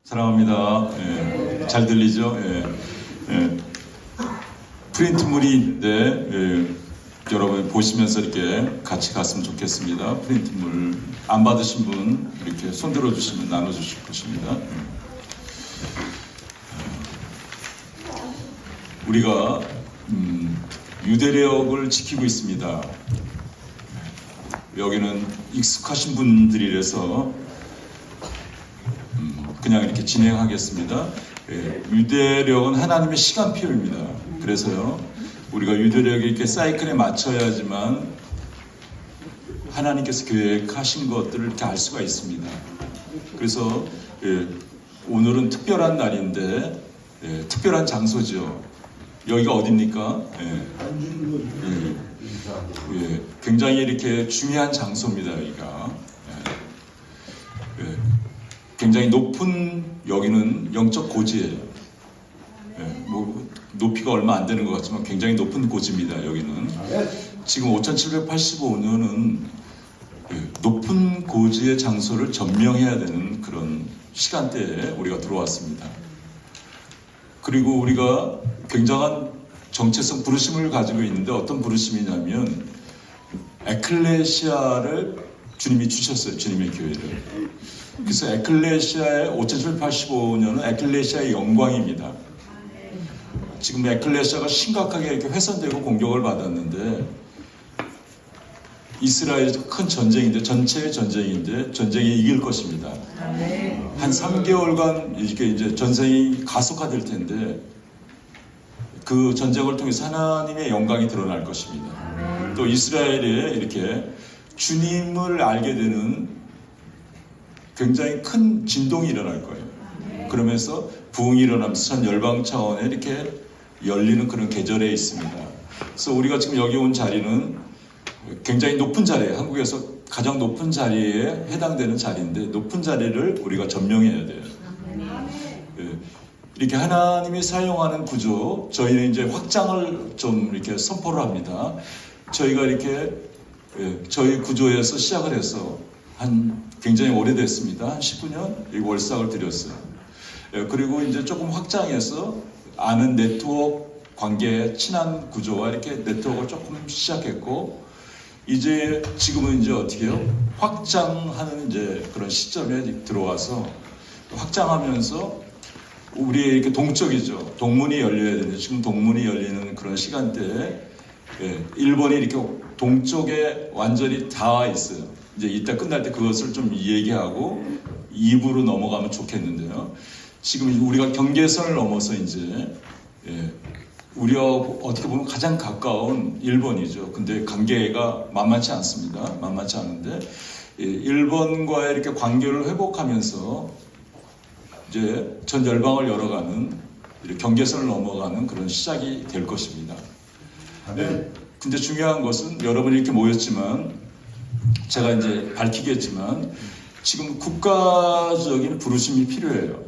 사랑합니다. 잘 들리죠? 프린트물인데 여러분 보시면서 이렇게 같이 갔으면 좋겠습니다. 프린트물 안 받으신 분 이렇게 손 들어주시면 나눠주실 것입니다. 우리가 유대력을 지키고 있습니다. 여기는 익숙하신 분들이라서 그냥 이렇게 진행하겠습니다. 유대력은 하나님의 시간표입니다. 그래서요, 우리가 유대력이 이렇게 사이클에 맞춰야지만 하나님께서 계획하신 것들을 이렇게 알 수가 있습니다. 그래서 오늘은 특별한 날인데 특별한 장소죠. 여기가 어디입니까? 굉장히 이렇게 중요한 장소입니다. 여기가 굉장히 높은, 여기는 영적 고지예요. 뭐 높이가 얼마 안 되는 것 같지만 굉장히 높은 고지입니다. 여기는 지금 5785년은 높은 고지의 장소를 점령해야 되는 그런 시간대에 우리가 들어왔습니다. 그리고 우리가 굉장한 정체성 부르심을 가지고 있는데, 어떤 부르심이냐면 에클레시아를 주님이 주셨어요. 주님의 교회를. 그래서 에클레시아의 5785년은 에클레시아의 영광입니다. 지금 에클레시아가 심각하게 이렇게 훼손되고 공격을 받았는데, 이스라엘에서 큰 전쟁인데, 전체의 전쟁인데 전쟁이 이길 것입니다. 한 3개월간 이렇게 이제 전쟁이 가속화될 텐데, 그 전쟁을 통해서 하나님의 영광이 드러날 것입니다. 또 이스라엘에 이렇게 주님을 알게 되는 굉장히 큰 진동이 일어날 거예요. 그러면서 부흥이 일어나면서 전 열방 차원에 이렇게 열리는 그런 계절에 있습니다. 그래서 우리가 지금 여기 온 자리는 굉장히 높은 자리에, 한국에서 가장 높은 자리에 해당되는 자리인데, 높은 자리를 우리가 점령해야 돼요. 이렇게 하나님이 사용하는 구조, 저희는 이제 확장을 좀 이렇게 선포를 합니다. 저희가 이렇게 저희 구조에서 시작을 해서 굉장히 오래됐습니다. 한 19년 월삭을 드렸어요. 그리고 이제 조금 확장해서 아는 네트워크 관계, 친한 구조와 이렇게 네트워크를 조금 시작했고, 이제 지금은 이제 어떻게 해요? 확장하는 이제 그런 시점에 들어와서 확장하면서 우리 이렇게 동쪽이죠. 동문이 열려야 되는데, 지금 동문이 열리는 그런 시간대에 일본이 이렇게 동쪽에 완전히 닿아 있어요. 이제 이따 끝날 때 그것을 좀 얘기하고 2부로 넘어가면 좋겠는데요. 지금 우리가 경계선을 넘어서 이제 우리가 어떻게 보면 가장 가까운 일본이죠. 근데 관계가 만만치 않습니다. 만만치 않은데 일본과의 이렇게 관계를 회복하면서 이제 전 열방을 열어가는, 경계선을 넘어가는 그런 시작이 될 것입니다. 근데 중요한 것은 여러분이 이렇게 모였지만, 제가 이제 밝히겠지만, 지금 국가적인 부르심이 필요해요.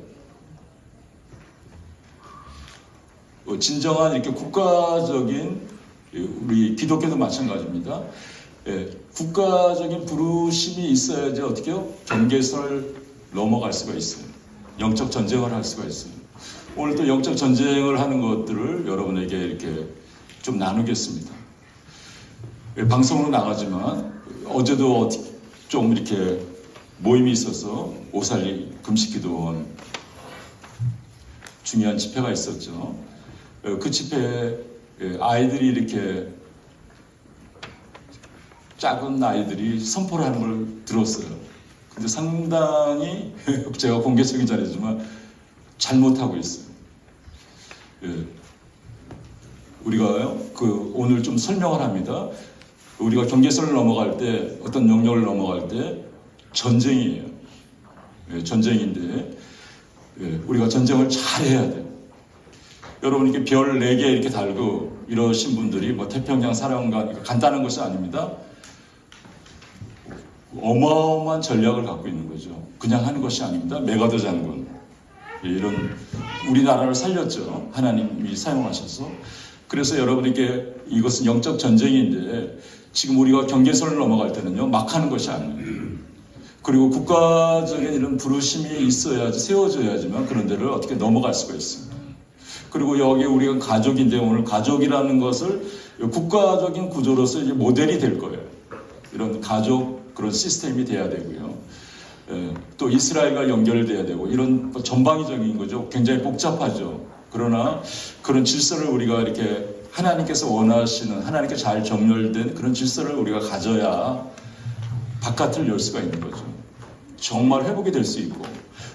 진정한 이렇게 국가적인, 우리 기독교도 마찬가지입니다. 국가적인 부르심이 있어야지 어떻게요? 경계선을 넘어갈 수가 있어요. 영적 전쟁을 할 수가 있어요. 오늘 또 영적 전쟁을 하는 것들을 여러분에게 이렇게 좀 나누겠습니다. 방송으로 나가지만 어제도 좀 이렇게 모임이 있어서 오살리 금식기도원 중요한 집회가 있었죠. 그 집회에 아이들이 이렇게, 작은 아이들이 선포를 하는 걸 들었어요. 근데 상당히 제가 공개적인 자리지만 잘못하고 있어요. 우리가 오늘 좀 설명을 합니다. 우리가 경계선을 넘어갈 때, 어떤 영역을 넘어갈 때 전쟁이에요. 전쟁인데 우리가 전쟁을 잘 해야 돼요. 여러분 이렇게 별 4개 이렇게 달고 이러신 분들이 뭐 태평양 사령관, 간단한 것이 아닙니다. 어마어마한 전략을 갖고 있는 거죠. 그냥 하는 것이 아닙니다. 메가더 장군, 이런 우리나라를 살렸죠. 하나님이 사용하셔서. 그래서 여러분에게 이것은 영적 전쟁인데, 지금 우리가 경계선을 넘어갈 때는요, 막 하는 것이 아니에요. 그리고 국가적인 이런 부르심이 있어야지, 세워져야지만 그런 데를 어떻게 넘어갈 수가 있습니다. 그리고 여기 우리가 가족인데 오늘 가족이라는 것을 국가적인 구조로서 이제 모델이 될 거예요. 이런 가족 그런 시스템이 돼야 되고요. 또 이스라엘과 연결돼야 되고 이런 전방위적인 거죠. 굉장히 복잡하죠. 그러나 그런 질서를 우리가 이렇게 하나님께서 원하시는 하나님께 잘 정렬된 그런 질서를 우리가 가져야 바깥을 열 수가 있는 거죠. 정말 회복이 될 수 있고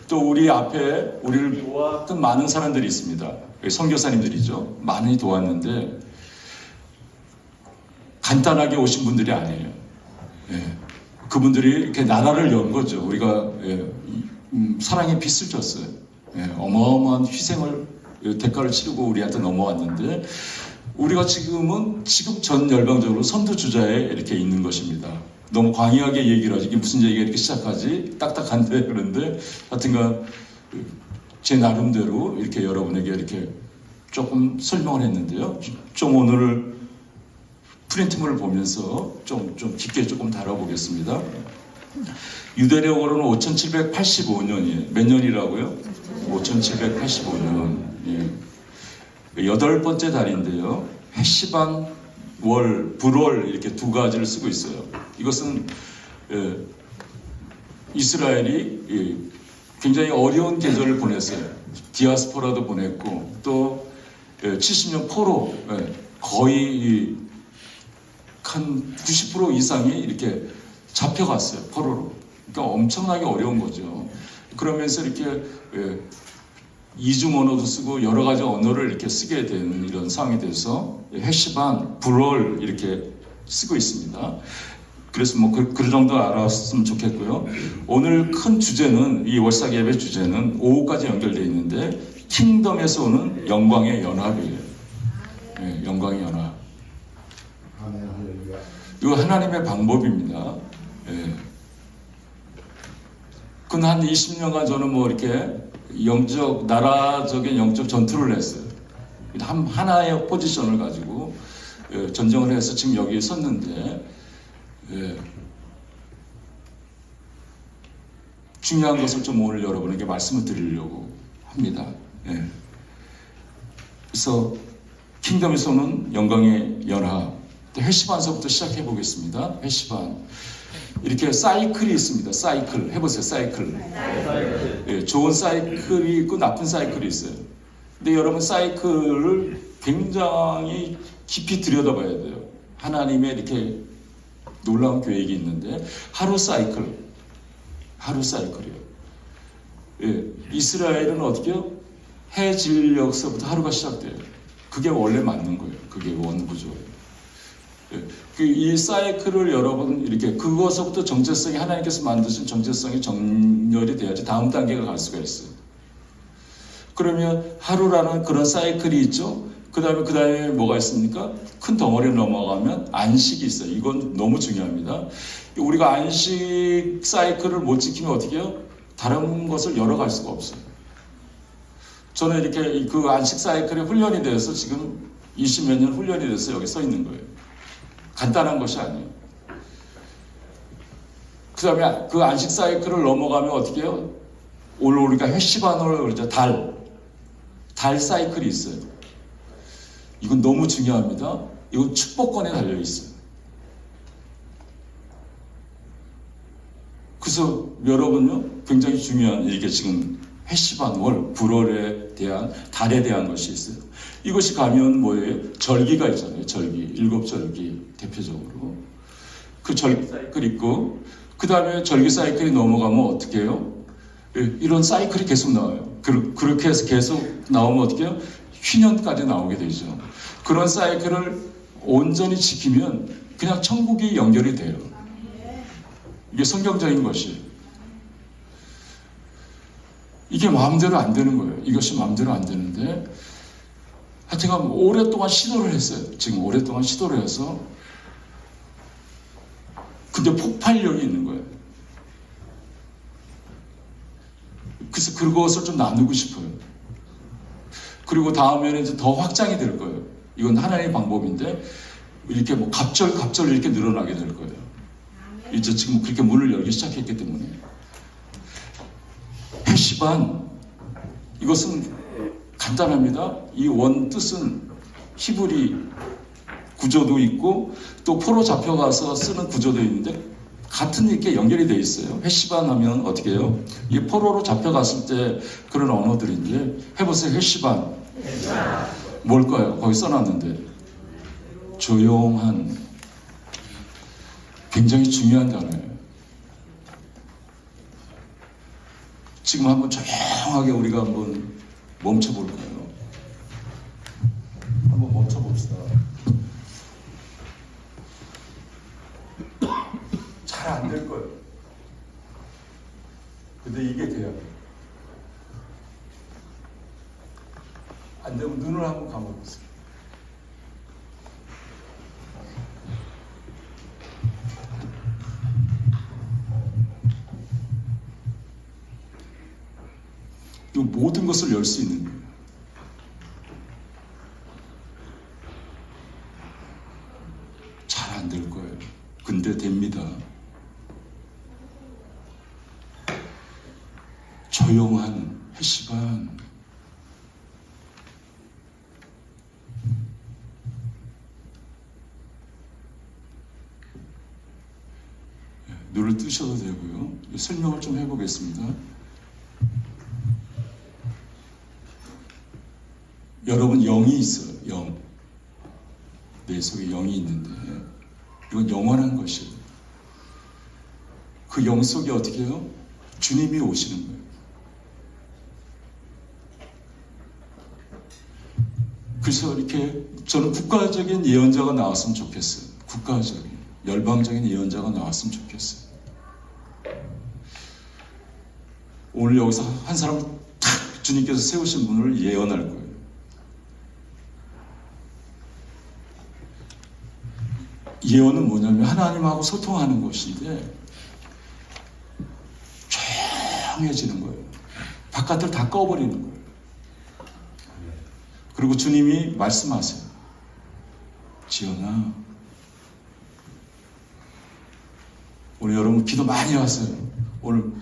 또 우리 앞에 우리를 도왔던 많은 사람들이 있습니다. 선교사님들이죠. 많이 도왔는데 간단하게 오신 분들이 아니에요. 예. 그분들이 이렇게 나라를 연 거죠. 우리가 사랑의 빚을 졌어요. 예. 어마어마한 희생을 대가를 치르고 우리한테 넘어왔는데 우리가 지금 전 열방적으로 선두주자에 이렇게 있는 것입니다. 너무 광의하게 얘기를 하지. 이게 무슨 얘기가 이렇게 시작하지? 딱딱한데 그런데 하여튼간 제 나름대로 이렇게 여러분에게 이렇게 조금 설명을 했는데요. 좀 오늘 프린트물을 보면서 좀 깊게 조금 다뤄보겠습니다. 유대력으로는 5785년이에요. 몇 년이라고요? 5785년. 예. 8번째 달인데요. 해시반, 월, 불월 이렇게 두 가지를 쓰고 있어요. 이것은 이스라엘이 굉장히 어려운 계절을 보냈어요. 디아스포라도 보냈고 또 70년 포로 거의 한 90% 이상이 이렇게 잡혀갔어요. 포로로. 그러니까 엄청나게 어려운 거죠. 그러면서 이렇게 이중 언어도 쓰고 여러 가지 언어를 이렇게 쓰게 되는 이런 상황이 돼서 해시반, 불월 이렇게 쓰고 있습니다. 그래서 뭐 그 정도 알았으면 좋겠고요. 오늘 큰 주제는 이 월삭 예배 주제는 오후까지 연결되어 있는데 킹덤에서 오는 영광의 연합이에요. 네, 영광의 연합. 이거 하나님의 방법입니다. 네. 근데 한 20년간 저는 뭐 이렇게 나라적인 영적 전투를 했어요. 하나의 포지션을 가지고 전쟁을 해서 지금 여기에 섰는데 중요한 것을 좀 오늘 여러분에게 말씀을 드리려고 합니다. 그래서 킹덤에서 오는 영광의 연합, 해시반서부터 시작해 보겠습니다. 해시반. 이렇게 사이클이 있습니다. 사이클 해보세요. 사이클. 좋은 사이클이 있고 나쁜 사이클이 있어요. 근데 여러분 사이클을 굉장히 깊이 들여다봐야 돼요. 하나님의 이렇게 놀라운 계획이 있는데 하루 사이클이에요. 이스라엘은 어떻게요? 해질녘서부터 하루가 시작돼요. 그게 원래 맞는 거예요. 그게 원구조예요. 이 사이클을 여러분 이렇게 그것부터 정체성이 하나님께서 만드신 정체성이 정렬이 돼야지 다음 단계가 갈 수가 있어요. 그러면 하루라는 그런 사이클이 있죠. 그 다음에 뭐가 있습니까? 큰 덩어리를 넘어가면 안식이 있어요. 이건 너무 중요합니다. 우리가 안식 사이클을 못 지키면 어떻게 해요? 다른 것을 열어갈 수가 없어요. 저는 이렇게 그 안식 사이클에 훈련이 돼서 지금 20몇 년 훈련이 돼서 여기 서 있는 거예요. 간단한 것이 아니에요. 그 다음에 그 안식 사이클을 넘어가면 어떻게 해요? 오늘 우리가 해시반으로 그러죠. 달 사이클이 있어요. 이건 너무 중요합니다. 이건 축복권에 달려 있어요. 그래서 여러분요, 굉장히 중요한 이게 지금 해시반, 월, 불월에 대한 달에 대한 것이 있어요. 이것이 가면 뭐예요? 절기가 있잖아요. 절기, 7절기 대표적으로 그 절기 사이클 있고 그 다음에 절기 사이클이 넘어가면 어떻게 해요? 이런 사이클이 계속 나와요. 그렇게 해서 계속 나오면 어떻게 해요? 휘년까지 나오게 되죠. 그런 사이클을 온전히 지키면 그냥 천국이 연결이 돼요. 이게 성경적인 것이에요. 이게 마음대로 안 되는 거예요. 이것이 마음대로 안 되는데 하여튼간 오랫동안 시도를 했어요. 지금 오랫동안 시도를 해서 근데 폭발력이 있는 거예요. 그래서 그것을 좀 나누고 싶어요. 그리고 다음에는 이제 더 확장이 될 거예요. 이건 하나님의 방법인데 이렇게 뭐 갑절 이렇게 늘어나게 될 거예요. 이제 지금 그렇게 문을 열기 시작했기 때문에. 해시반, 이것은 간단합니다. 이 원 뜻은 히브리 구조도 있고 또 포로 잡혀가서 쓰는 구조도 있는데 같은 이렇게 연결이 되어 있어요. 해시반 하면 어떻게 해요? 이 포로로 잡혀갔을 때 그런 언어들인데 해보세요. 해시반. 뭘까요? 거기 써놨는데 조용한, 굉장히 중요한 단어예요. 지금 한번 조용하게 우리가 한번 멈춰볼까요? 한번 멈춰봅시다. 잘 안 될 거예요. 근데 이게 돼야 돼요. 안 되면 눈을 한번 감아보세요. 이 모든 것을 열 수 있는 거예요. 잘 안 될 거예요. 근데 됩니다. 조용한 해시반. 눈을 뜨셔도 되고요. 설명을 좀 해보겠습니다. 여러분, 영이 있어요. 영. 내 속에 영이 있는데 이건 영원한 것이에요. 그 영 속에 어떻게 해요? 주님이 오시는 거예요. 그래서 이렇게 저는 국가적인 예언자가 나왔으면 좋겠어요. 국가적인, 열방적인 예언자가 나왔으면 좋겠어요. 오늘 여기서 한 사람 탁 주님께서 세우신 분을 예언할 거예요. 예언은 뭐냐면 하나님하고 소통하는 것인데 조용해지는 거예요. 바깥을 다 꺼버리는 거예요. 그리고 주님이 말씀하세요. 지연아, 오늘 여러분 기도 많이 하세요. 오늘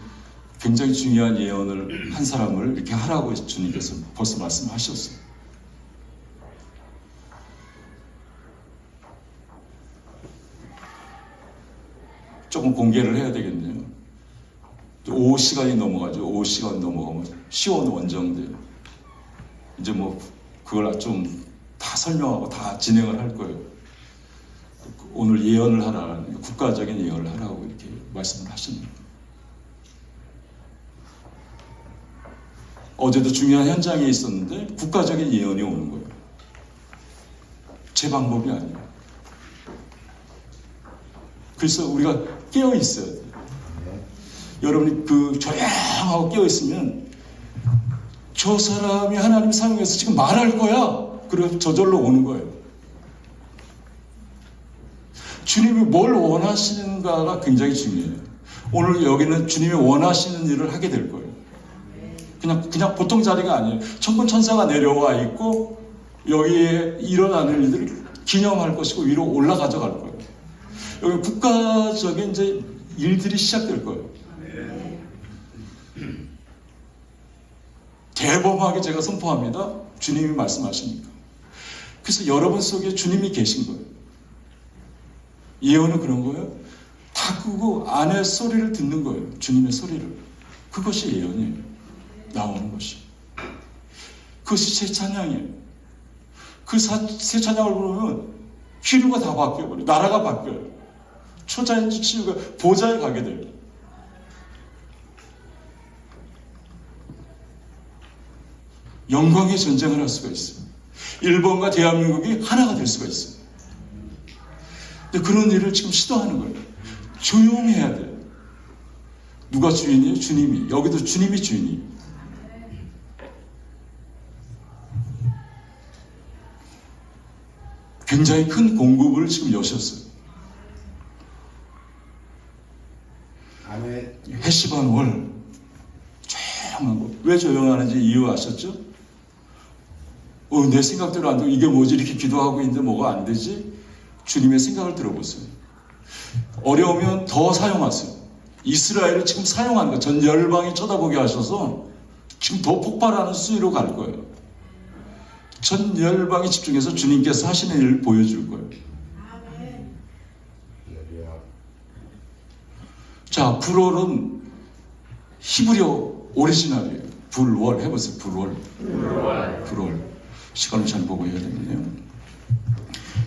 굉장히 중요한 예언을 한 사람을 이렇게 하라고 주님께서 벌써 말씀하셨어요. 조금 공개를 해야 되겠네요. 오후 시간이 넘어가죠. 오후 시간 넘어가면 시원 원정돼요. 이제 뭐 그걸 좀 다 설명하고 다 진행을 할 거예요. 오늘 예언을 하라는, 국가적인 예언을 하라고 이렇게 말씀을 하십니다. 어제도 중요한 현장에 있었는데 국가적인 예언이 오는 거예요. 제 방법이 아니에요. 그래서 우리가 깨어 있어야 돼요. 여러분이 그 조용하고 깨어 있으면 저 사람이 하나님 사용해서 지금 말할 거야. 그리고 저절로 오는 거예요. 주님이 뭘 원하시는가가 굉장히 중요해요. 오늘 여기는 주님이 원하시는 일을 하게 될 거예요. 그냥 보통 자리가 아니에요. 천군 천사가 내려와 있고 여기에 일어나는 일들을 기념할 것이고 위로 올라가져 갈 거예요. 여기 국가적인 이제 일들이 시작될 거예요. 대범하게 제가 선포합니다. 주님이 말씀하시니까. 그래서 여러분 속에 주님이 계신 거예요. 예언은 그런 거예요. 다 끄고 안의 소리를 듣는 거예요. 주님의 소리를. 그것이 예언이에요. 나오는 것이. 그것이 새 찬양이에요. 그 새 찬양을 부르면 기류가 다 바뀌어버려요. 나라가 바뀌어요. 초자인지 치유가 보좌에 가게 돼요. 영광의 전쟁을 할 수가 있어요. 일본과 대한민국이 하나가 될 수가 있어요. 근데 그런 일을 지금 시도하는 거예요. 조용해야 돼요. 누가 주인이에요? 주님이. 여기도 주님이 주인이에요. 굉장히 큰 공급을 지금 여셨어요. 해시반 월. 조용한 거. 왜 조용하는지 이유 아셨죠? 내 생각대로 안 되고 이게 뭐지? 이렇게 기도하고 있는데 뭐가 안 되지? 주님의 생각을 들어보세요. 어려우면 더 사용하세요. 이스라엘을 지금 사용하는 거, 전 열방이 쳐다보게 하셔서 지금 더 폭발하는 수위로 갈 거예요. 전 열방이 집중해서 주님께서 하시는 일을 보여줄 거예요. 자, 불월은 히브리어 오리지널이에요. 불월 해보세요. 불월. 시간을 잘 보고 해야 되는데요.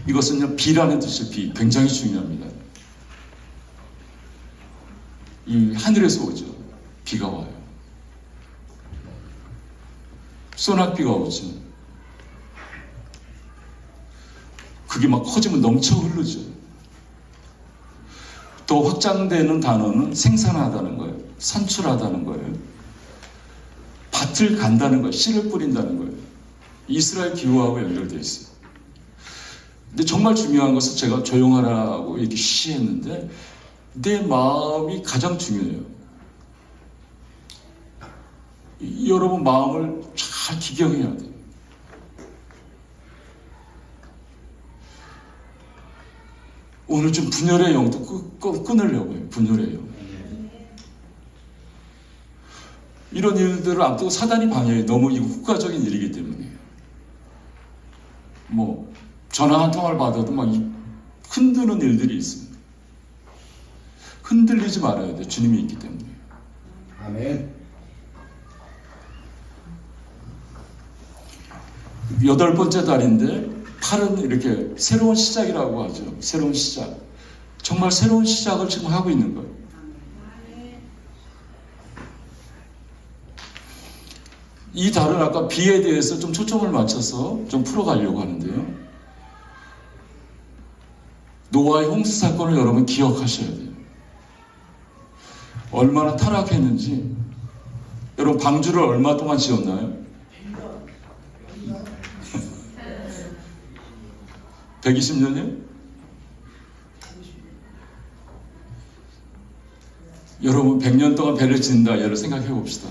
이것은요, 비라는 뜻이에요. 비. 굉장히 중요합니다. 이 하늘에서 오죠. 비가 와요. 소낙비가 오죠. 그게 막 커지면 넘쳐 흐르죠. 또 확장되는 단어는 생산하다는 거예요. 산출하다는 거예요. 밭을 간다는 거예요. 씨를 뿌린다는 거예요. 이스라엘 기후하고 연결되어 있어요. 근데 정말 중요한 것은 제가 조용하라고 이렇게 시했는데 내 마음이 가장 중요해요. 여러분 마음을 잘 기경해야 돼요. 오늘 좀 분열의 영도 끊으려고요. 분열의 영. 이런 일들을 앞두고 사단이 방해해요. 너무 이거 국가적인 일이기 때문에. 뭐 전화 한 통화를 받아도 막 흔드는 일들이 있습니다. 흔들리지 말아야 돼요. 주님이 있기 때문에. 아멘. 8번째 달인데 8은 이렇게 새로운 시작이라고 하죠. 새로운 시작. 정말 새로운 시작을 지금 하고 있는 거예요. 이 달은 아까 비에 대해서 좀 초점을 맞춰서 좀 풀어가려고 하는데요. 노아의 홍수 사건을 여러분 기억하셔야 돼요. 얼마나 타락했는지. 여러분 방주를 얼마 동안 지었나요? 120년이요? 여러분 100년 동안 배를 짓는다. 예를 생각해 봅시다.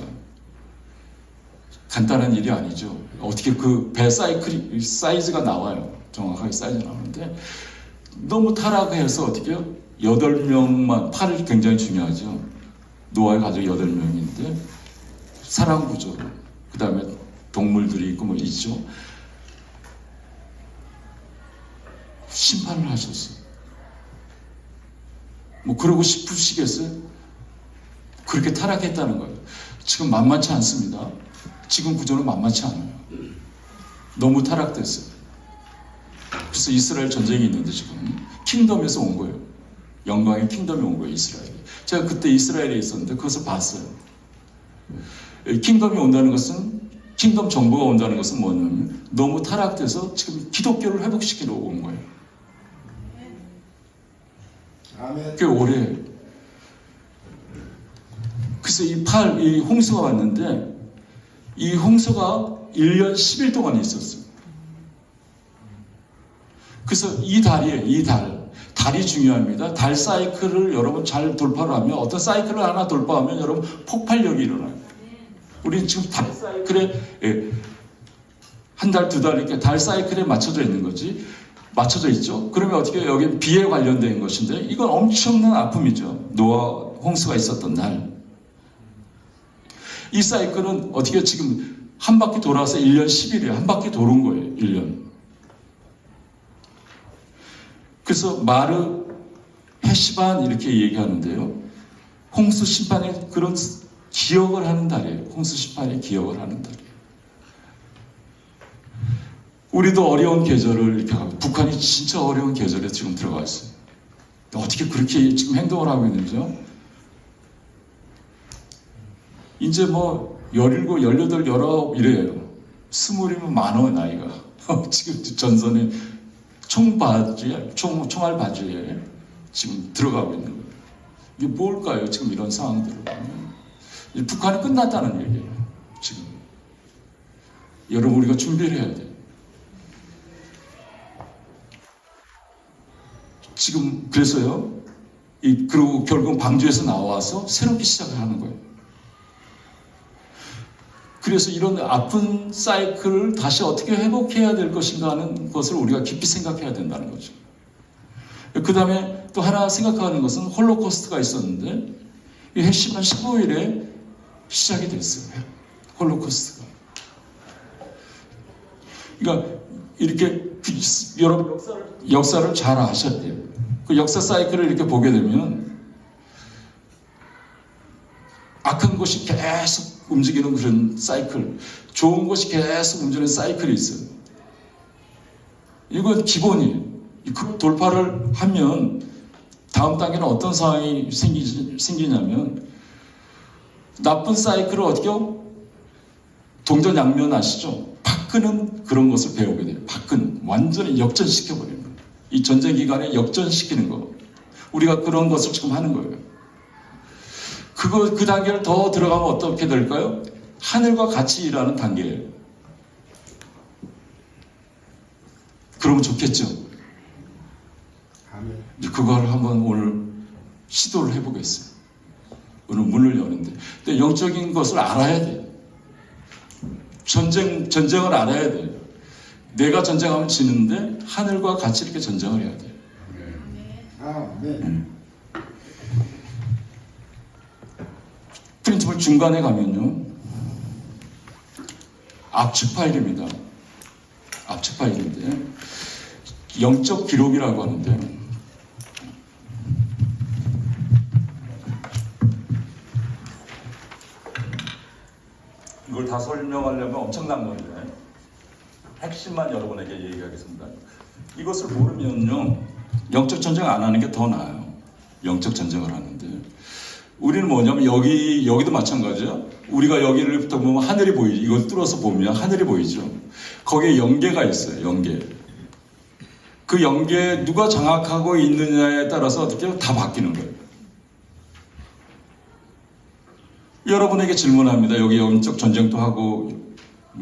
간단한 일이 아니죠. 어떻게 그 배 사이즈가 나와요. 정확하게 사이즈가 나오는데 너무 타락해서 어떻게 해요? 8명만, 8이 굉장히 중요하죠. 노아의 가족 8명인데 사람 구조, 그 다음에 동물들이 있고 뭐 있죠. 심판을 하셨어요. 뭐 그러고 싶으시겠어요? 그렇게 타락했다는 거예요. 지금 만만치 않습니다. 지금 구조는 만만치 않아요. 너무 타락됐어요. 그래서 이스라엘 전쟁이 있는데 지금 킹덤에서 온 거예요. 영광의 킹덤이 온 거예요. 이스라엘이. 제가 그때 이스라엘에 있었는데 그것을 봤어요. 킹덤이 온다는 것은, 킹덤 정부가 온다는 것은 뭐냐면 너무 타락돼서 지금 기독교를 회복시키러 온 거예요. 아멘. 꽤 오래. 그래서 이 홍수가 왔는데 이 홍수가 1년 10일 동안 있었어요. 그래서 이 달이 중요합니다. 달 사이클을 여러분 잘 돌파를 하면, 어떤 사이클을 하나 돌파하면 여러분 폭발력이 일어나요. 우리 지금 달 사이클에 한 달, 두 달 이렇게 달 사이클에 맞춰져 있는 거지. 맞춰져 있죠. 그러면 어떻게 여기 비에 관련된 것인데 이건 엄청난 아픔이죠. 노아 홍수가 있었던 날. 이 사이클은 어떻게 지금 한 바퀴 돌아서 1년 10일이에요. 한 바퀴 도는 거예요. 1년. 그래서 마르 헤시반 이렇게 얘기하는데요. 홍수 심판의 그런 기억을 하는 달이에요. 홍수 심판의 기억을 하는 달이에요. 우리도 어려운 계절을 이렇게 하고, 북한이 진짜 어려운 계절에 지금 들어가 있어요. 어떻게 그렇게 지금 행동을 하고 있는지요? 이제 뭐 17, 18, 19 이래요. 20이면 많어 나이가. 지금 전선에 총알 바지에 지금 들어가고 있는 거예요. 이게 뭘까요? 지금 이런 상황들을 보면. 북한이 끝났다는 얘기예요. 지금. 여러분 우리가 준비를 해야 돼요. 지금 그래서요. 그리고 결국 방주에서 나와서 새롭게 시작을 하는 거예요. 그래서 이런 아픈 사이클을 다시 어떻게 회복해야 될 것인가 하는 것을 우리가 깊이 생각해야 된다는 거죠. 그 다음에 또 하나 생각하는 것은 홀로코스트가 있었는데 이 핵심은 15일에 시작이 됐어요. 홀로코스트가. 그러니까 이렇게 여러분 역사를 잘 아셔야 돼요. 그 역사 사이클을 이렇게 보게 되면 악한 것이 계속 움직이는 그런 사이클, 좋은 것이 계속 움직이는 사이클이 있어요. 이건 기본이에요. 그 돌파를 하면 다음 단계는 어떤 상황이 생기냐면 나쁜 사이클을 어떻게 동전 양면 아시죠? 바꾸는 그런 것을 배우게 돼요. 바꾸는, 완전히 역전시켜버리는 거예요. 이 전쟁 기간에 역전시키는 거. 우리가 그런 것을 지금 하는 거예요. 그 단계를 더 들어가면 어떻게 될까요? 하늘과 같이 일하는 단계예요. 그러면 좋겠죠? 아멘. 그걸 한번 오늘 시도를 해보겠어요. 오늘 문을 여는데. 근데 영적인 것을 알아야 돼요. 전쟁을 알아야 돼요. 내가 전쟁하면 지는데 하늘과 같이 이렇게 전쟁을 해야 돼요. 아멘. 프린트볼 중간에 가면요. 압축 파일입니다. 압축 파일인데 영적 기록이라고 하는데 이걸 다 설명하려면 엄청난 건데 핵심만 여러분에게 얘기하겠습니다. 이것을 모르면요 영적 전쟁 안 하는 게 더 나아요. 영적 전쟁을 하는데 우리는 뭐냐면 여기도 마찬가지죠. 우리가 여기를부터 보면 하늘이 보이죠. 이걸 뚫어서 보면 하늘이 보이죠. 거기에 영계가 있어요. 영계. 그 영계 누가 장악하고 있느냐에 따라서 어떻게 다 바뀌는 거예요. 여러분에게 질문합니다. 여기 영적 전쟁도 하고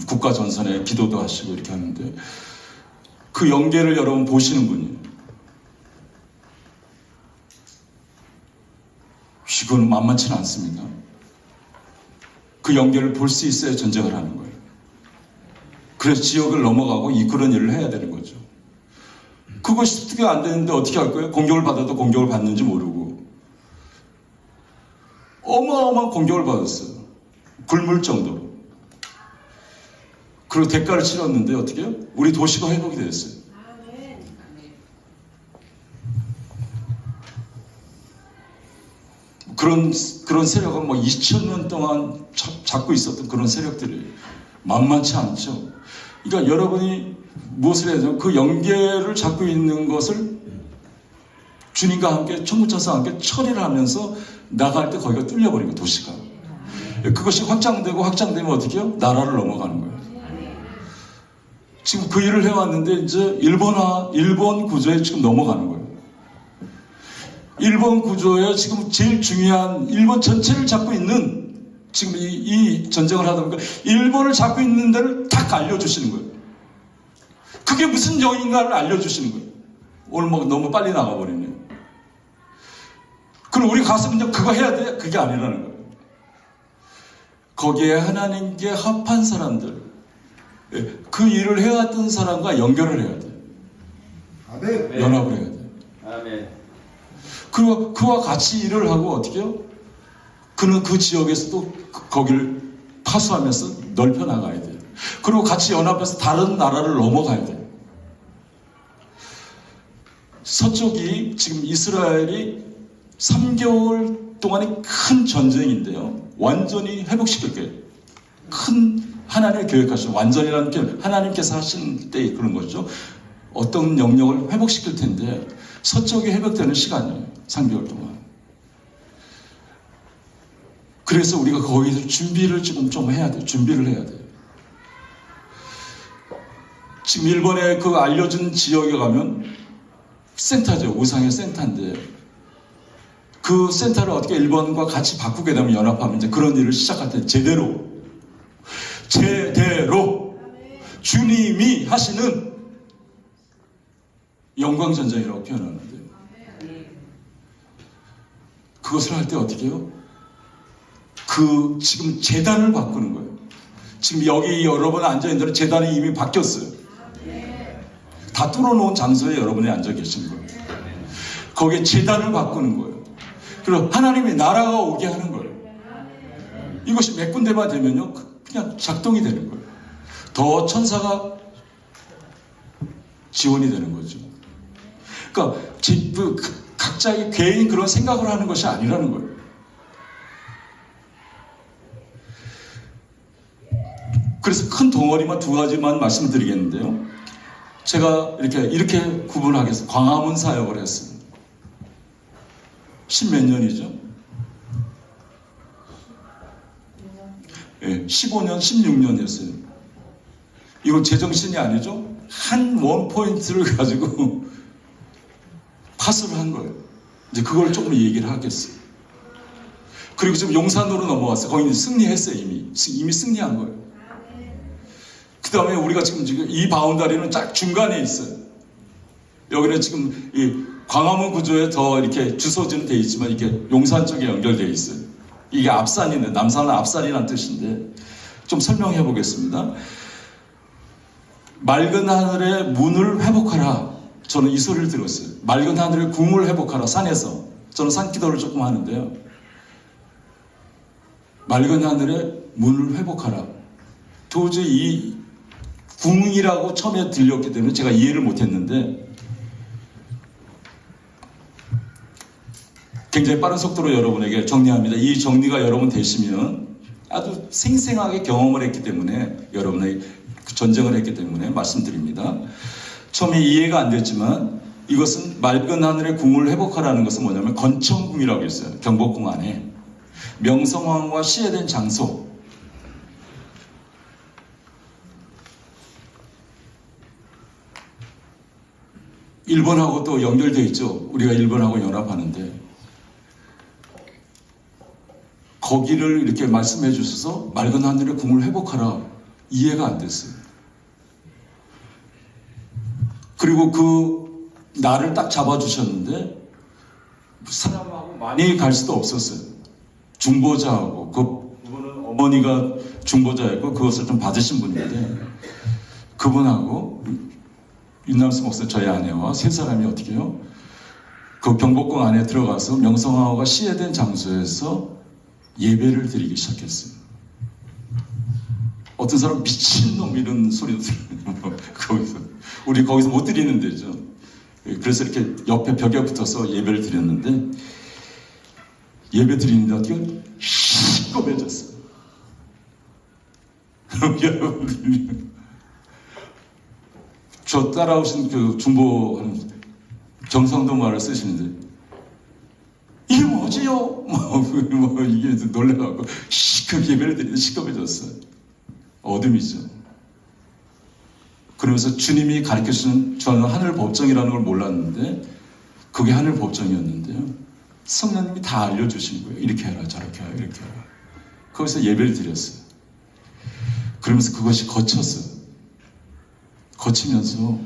국가 전선에 기도도 하시고 이렇게 하는데 그 영계를 여러분 보시는 분이에요. 이건 만만치는 않습니다. 그 연결을 볼 수 있어야 전쟁을 하는 거예요. 그래서 지역을 넘어가고 그런 일을 해야 되는 거죠. 그것이 습득이 안 되는데 어떻게 할 거예요? 공격을 받아도 공격을 받는지 모르고 어마어마한 공격을 받았어요. 굶을 정도로. 그리고 대가를 치렀는데 어떻게 해요? 우리 도시가 회복이 됐어요. 그런 세력은 뭐 2000년 동안 잡고 있었던 그런 세력들이 만만치 않죠. 그러니까 여러분이 무엇을 해야 되죠? 그 영계를 잡고 있는 것을 주님과 함께 천국천사와 함께 처리를 하면서 나갈 때 거기가 뚫려버린 거예요. 도시가. 그것이 확장되고 확장되면 어떻게 해요? 나라를 넘어가는 거예요. 지금 그 일을 해왔는데 이제 일본 구조에 지금 넘어가는 거예요. 일본 구조에 지금 제일 중요한 일본 전체를 잡고 있는 지금 이 전쟁을 하다 보니까 일본을 잡고 있는 데를 딱 알려주시는 거예요. 그게 무슨 영인가를 알려주시는 거예요. 오늘 뭐 너무 빨리 나가버리네요. 그럼 우리 가서 그냥 그거 해야 돼? 그게 아니라는 거예요. 거기에 하나님께 합한 사람들, 그 일을 해왔던 사람과 연결을 해야 돼요. 아멘. 연합을 해야 돼요. 아멘. 그리고 그와 같이 일을 하고 어떻게 해요? 그는 그 지역에서도 거기를 파수하면서 넓혀 나가야 돼요. 그리고 같이 연합해서 다른 나라를 넘어가야 돼요. 서쪽이 지금 이스라엘이 3개월 동안의 큰 전쟁인데요. 완전히 회복시킬 거예요. 큰 하나님의 계획하신 완전이라는 게 하나님께서 하신 때 그런 거죠. 어떤 영역을 회복시킬 텐데 서쪽이 회복되는 시간이에요. 3개월 동안. 그래서 우리가 거기서 준비를 지금 좀 해야 돼요. 준비를 해야 돼요. 지금 일본의 그 알려진 지역에 가면 센터죠. 우상의 센터인데 그 센터를 어떻게 일본과 같이 바꾸게 되면 연합하면 이제 그런 일을 시작할 때 제대로 주님이 하시는 영광전쟁이라고 표현하는데요. 그것을 할 때 어떻게 해요? 지금 재단을 바꾸는 거예요. 지금 여기 여러분 앉아있는 재단이 이미 바뀌었어요. 다 뚫어놓은 장소에 여러분이 앉아 계신 거예요. 거기에 제단을 바꾸는 거예요. 그리고 하나님의 나라가 오게 하는 거예요. 이것이 몇 군데만 되면요, 그냥 작동이 되는 거예요. 더 천사가 지원이 되는 거죠. 그러니까 각자의 개인 그런 생각을 하는 것이 아니라는 거예요. 그래서 큰 덩어리만 두 가지만 말씀드리겠는데요. 제가 이렇게 구분하겠어요. 광화문 사역을 했어요. 10몇 년이죠? 예, 15년, 16년 했어요. 이건 제정신이 아니죠? 한 원포인트를 가지고 파스를 한 거예요. 이제 그걸 조금 얘기를 하겠어요. 그리고 지금 용산으로 넘어왔어요. 거기는 승리했어요, 이미 승리한 거예요. 그 다음에 우리가 지금 이 바운다리는 딱 중간에 있어요. 여기는 지금 이 광화문 구조에 더 이렇게 주소지는 돼 있지만 이게 용산 쪽에 연결되어 있어요. 이게 앞산인데, 남산은 앞산이라는 뜻인데, 좀 설명해 보겠습니다. 맑은 하늘의 문을 회복하라. 저는 이 소리를 들었어요. 맑은 하늘의 궁을 회복하라. 산에서. 저는 산기도를 조금 하는데요. 맑은 하늘의 문을 회복하라. 도저히 이 궁이라고 처음에 들렸기 때문에 제가 이해를 못했는데, 굉장히 빠른 속도로 여러분에게 정리합니다. 이 정리가 여러분 되시면 아주 생생하게 경험을 했기 때문에, 여러분의 전쟁을 했기 때문에 말씀드립니다. 처음에 이해가 안 됐지만, 이것은 맑은 하늘의 궁을 회복하라는 것은 뭐냐면 건천궁이라고 했어요. 경복궁 안에 명성황후가 시해된 장소. 일본하고 또 연결되어 있죠. 우리가 일본하고 연합하는데, 거기를 이렇게 말씀해 주셔서 맑은 하늘의 궁을 회복하라. 이해가 안 됐어요. 그리고 그 날을 딱 잡아주셨는데 사람하고 많이 갈 수도 없었어요. 중보자하고, 그분은 어머니가 중보자였고 그것을 좀 받으신 분인데, 그분하고 윤남수 목사 저희 아내와 세 사람이 어떻게 해요? 그 경복궁 안에 들어가서 명성황후가 시해된 장소에서 예배를 드리기 시작했어요. 어떤 사람 미친놈 이런 소리도 들어요. 거기서. 우리 거기서 못 드리는 데죠. 그래서 이렇게 옆에 벽에 붙어서 예배를 드렸는데, 예배 드리는데 어떻게 시꺼매졌어요. 여러분, 저 따라오신 그 중보하는 경상도 말을 쓰시는데, 이게 뭐지요? 이게 놀래갖고 예배를 드리는데 시꺼매졌어요. 어둠이죠. 그러면서 주님이 가르쳐주는, 저는 하늘 법정이라는 걸 몰랐는데 그게 하늘 법정이었는데요. 성령님이 다 알려주신 거예요. 이렇게 해라, 저렇게 해라, 이렇게 해라. 거기서 예배를 드렸어요. 그러면서 그것이 거쳤어요. 거치면서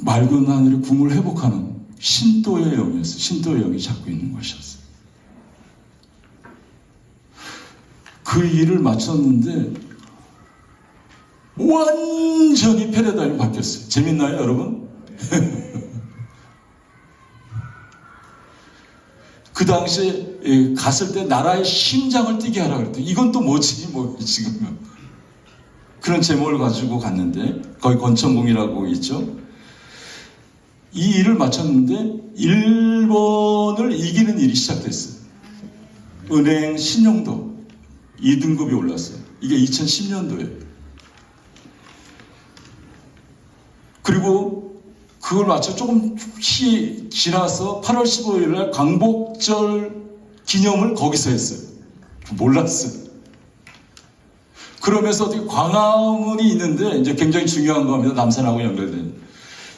맑은 하늘의 궁을 회복하는 신도의 영이었어요. 신도의 영이 잡고 있는 것이었어요. 그 일을 마쳤는데 완전히 패러다임이 바뀌었어요. 재밌나요, 여러분? 그 당시에 갔을 때 나라의 심장을 뛰게 하라 그랬더니, 이건 또 뭐지? 지금 그런 제목을 가지고 갔는데, 거기 건천궁이라고 있죠. 이 일을 마쳤는데 일본을 이기는 일이 시작됐어요. 은행 신용도 2등급이 올랐어요. 이게 2010년도예요. 그리고 그걸 마쳐 조금 지나서 8월 15일 날 광복절 기념을 거기서 했어요. 몰랐어요. 그러면서 어떻게 광화문이 있는데, 이제 굉장히 중요한 겁니다. 남산하고 연결된.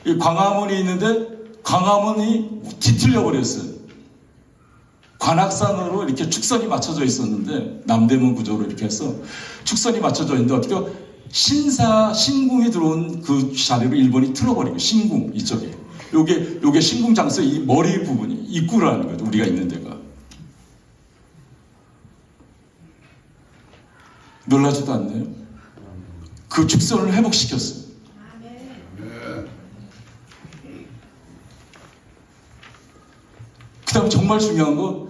이 광화문이 있는데 광화문이 뒤틀려 버렸어요. 관악산으로 이렇게 축선이 맞춰져 있었는데, 남대문 구조로 이렇게 해서 축선이 맞춰져 있는데, 어떻게 신궁이 들어온 그 자리로 일본이 틀어버리고, 신궁 이쪽에, 요게 신궁 장소 이 머리 부분이 입구라는 거죠. 우리가 있는 데가. 놀라지도 않네요. 그 축선을 회복시켰어요. 그다음에 정말 중요한 거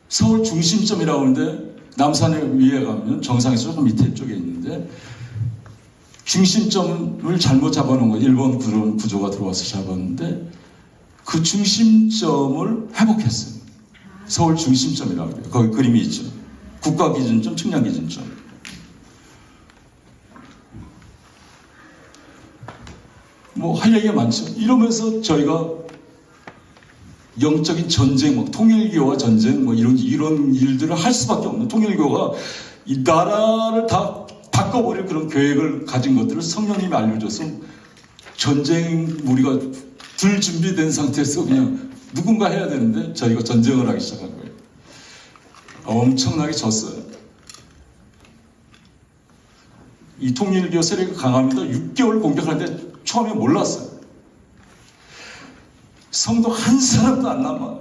서울 중심점이라고 하는데 남산에 위에 가면 정상에서 조금 밑에 쪽에 있는데 중심점을 잘못 잡아놓은 거예요. 일본 그런 구조가 들어와서 잡았는데 그 중심점을 회복했어요. 서울 중심점이라고 해요. 거기 그림이 있죠. 국가기준점, 측량기준점. 뭐 할 얘기가 많죠. 이러면서 저희가 영적인 전쟁, 뭐 통일교와 전쟁, 뭐 이런 일들을 할 수밖에 없는 통일교가 이 나라를 다 바꿔버릴 그런 계획을 가진 것들을 성령님이 알려줘서 전쟁 우리가 불 준비된 상태에서 그냥 누군가 해야 되는데 저희가 전쟁을 하기 시작한 거예요. 엄청나게 졌어요. 이 통일교 세력이 강합니다. 6개월 공격하는데 처음에 몰랐어요. 성도 한 사람도 안 남아.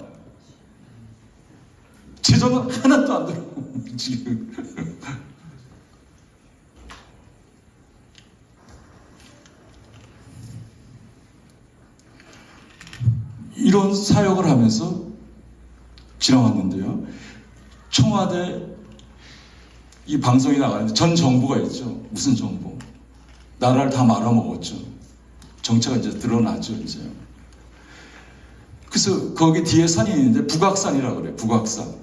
제자는 하나도 안 들어오고 지금. 이런 사역을 하면서 지나왔는데요. 청와대 이 방송이 나가는데 전 정부가 있죠. 무슨 정부? 나라를 다 말아먹었죠. 정체가 이제 드러나죠, 이제. 그래서 거기 뒤에 산이 있는데 북악산이라고 그래요. 북악산.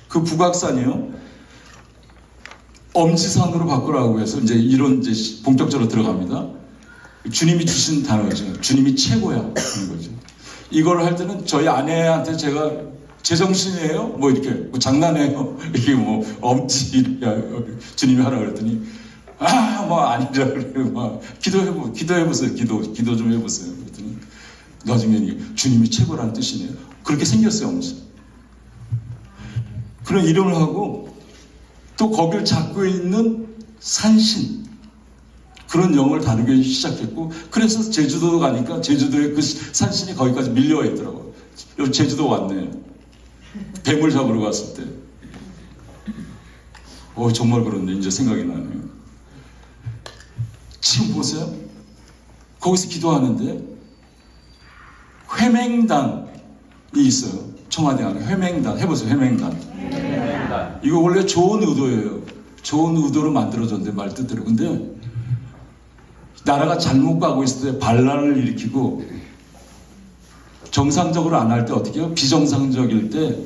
그 북악산이요. 엄지산으로 바꾸라고 해서 이제 이런 이제 본격적으로 들어갑니다. 주님이 주신 단어죠. 주님이 최고야 하는 거죠. 이걸 할 때는 저희 아내한테 제가 제정신이에요? 뭐 이렇게 뭐 장난해요? 이게 뭐 엄지 주님이 하라 그랬더니 뭐 아니라 그래요. 막 기도해보세요. 기도 좀 해보세요. 그랬더니 나중에 이게 주님이 최고라는 뜻이네요. 그렇게 생겼어요, 엄지. 그런 이름을 하고 또 거기를 잡고 있는 산신 그런 영을 다루기 시작했고 그래서 제주도 가니까 제주도에 그 산신이 거기까지 밀려와 있더라고요. 여기 제주도 왔네요. 뱀을 잡으러 갔을 때. 정말 그런데 이제 생각이 나네요. 지금 보세요. 거기서 기도하는데 회맹단이 있어요. 청와대 안에 회맹단. 해보세요. 회맹단. 이거 원래 좋은 의도예요. 좋은 의도로 만들어졌는데 말 뜻대로. 근데 나라가 잘못 가고 있을 때 반란을 일으키고 정상적으로 안 할 때 어떻게 해요? 비정상적일 때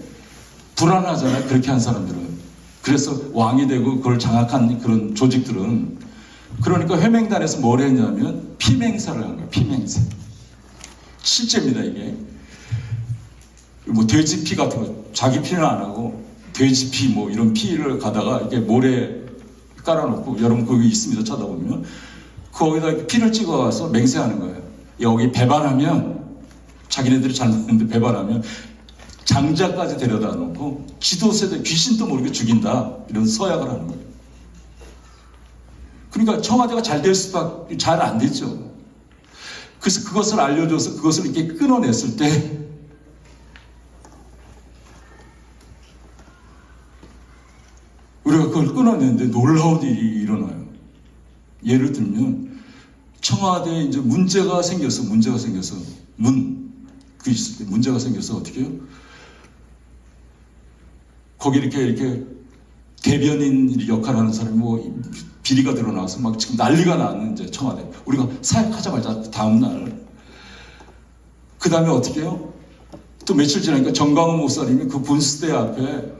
불안하잖아요. 그렇게 한 사람들은. 그래서 왕이 되고 그걸 장악한 그런 조직들은 그러니까 회맹단에서 뭘 했냐면 피맹사를 한 거예요. 피맹사. 실제입니다, 이게. 뭐 돼지 피 같은 거 자기 피는 안 하고 돼지 피 뭐 이런 피를 가다가 이렇게 모래 깔아놓고 여러분 거기 있습니다. 찾아보면 거기다 피를 찍어가서 맹세하는 거예요. 여기 배반하면 자기네들이 잘못했는데 배반하면 장자까지 데려다 놓고 지도세대 귀신도 모르게 죽인다 이런 서약을 하는 거예요. 그러니까 청와대가 잘 될 수밖에 잘 안 됐죠. 그래서 그것을 알려줘서 그것을 이렇게 끊어냈을 때 우리가 그걸 끊어냈는데 놀라운 일이 일어나요. 예를 들면 청와대에 이제 문제가 생겨서 그 있을 때 문제가 생겨서 어떻게 해요? 거기 이렇게 대변인 역할을 하는 사람이 뭐 비리가 드러나서 막 지금 난리가 나는 이제 청와대. 우리가 사역하자마자 다음 날. 그 다음에 어떻게 해요? 또 며칠 지나니까 정광훈 목사님이 그 분수대 앞에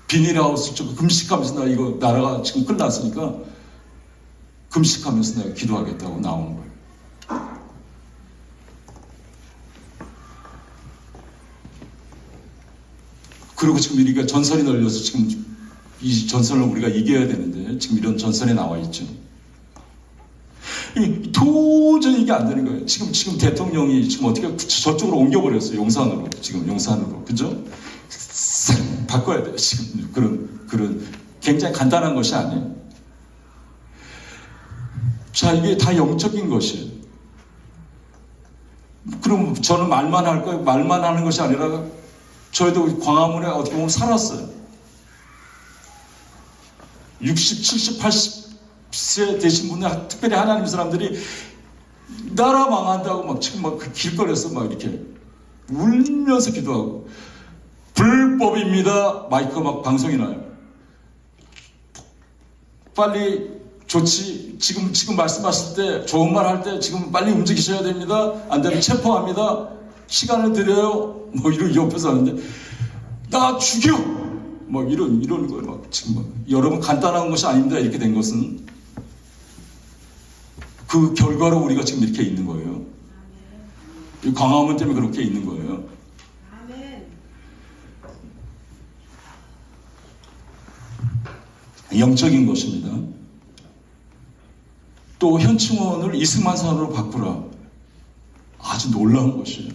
비닐하우스 쪽 금식하면서 나 이거 나라가 지금 끝났으니까 금식하면서 내가 기도하겠다고 나오는 거예요. 그리고 지금 이렇게 전선이 널려서 지금 이 전선을 우리가 이겨야 되는데 지금 이런 전선에 나와 있죠. 도저히 이게 안 되는 거예요. 지금 대통령이 지금 어떻게 저쪽으로 옮겨버렸어요. 용산으로. 그죠? 싹 바꿔야 돼요. 지금 그런 굉장히 간단한 것이 아니에요. 자, 이게 다 영적인 것이에요. 그럼 저는 말만 할 거예요. 말만 하는 것이 아니라 저희도 광화문에 어떻게 보면 살았어요. 60, 70, 80세 되신 분들, 특별히 하나님 사람들이 나라 망한다고 막 지금 막 그 길거리에서 막 이렇게 울면서 기도하고 불법입니다. 마이크가 막 방송이 나요. 빨리 조치 지금 말씀하실 때 좋은 말 할 때 지금 빨리 움직이셔야 됩니다. 안 되면 체포합니다. 시간을 드려요. 뭐 이런 옆에서 하는데 나 죽여. 뭐 이런 거 막 지금 뭐 여러분 간단한 것이 아닙니다. 이렇게 된 것은 그 결과로 우리가 지금 이렇게 있는 거예요. 이 광화문 때문에 그렇게 있는 거예요. 영적인 것입니다. 또 현충원을 이승만 산으로 바꾸라. 아주 놀라운 것이에요.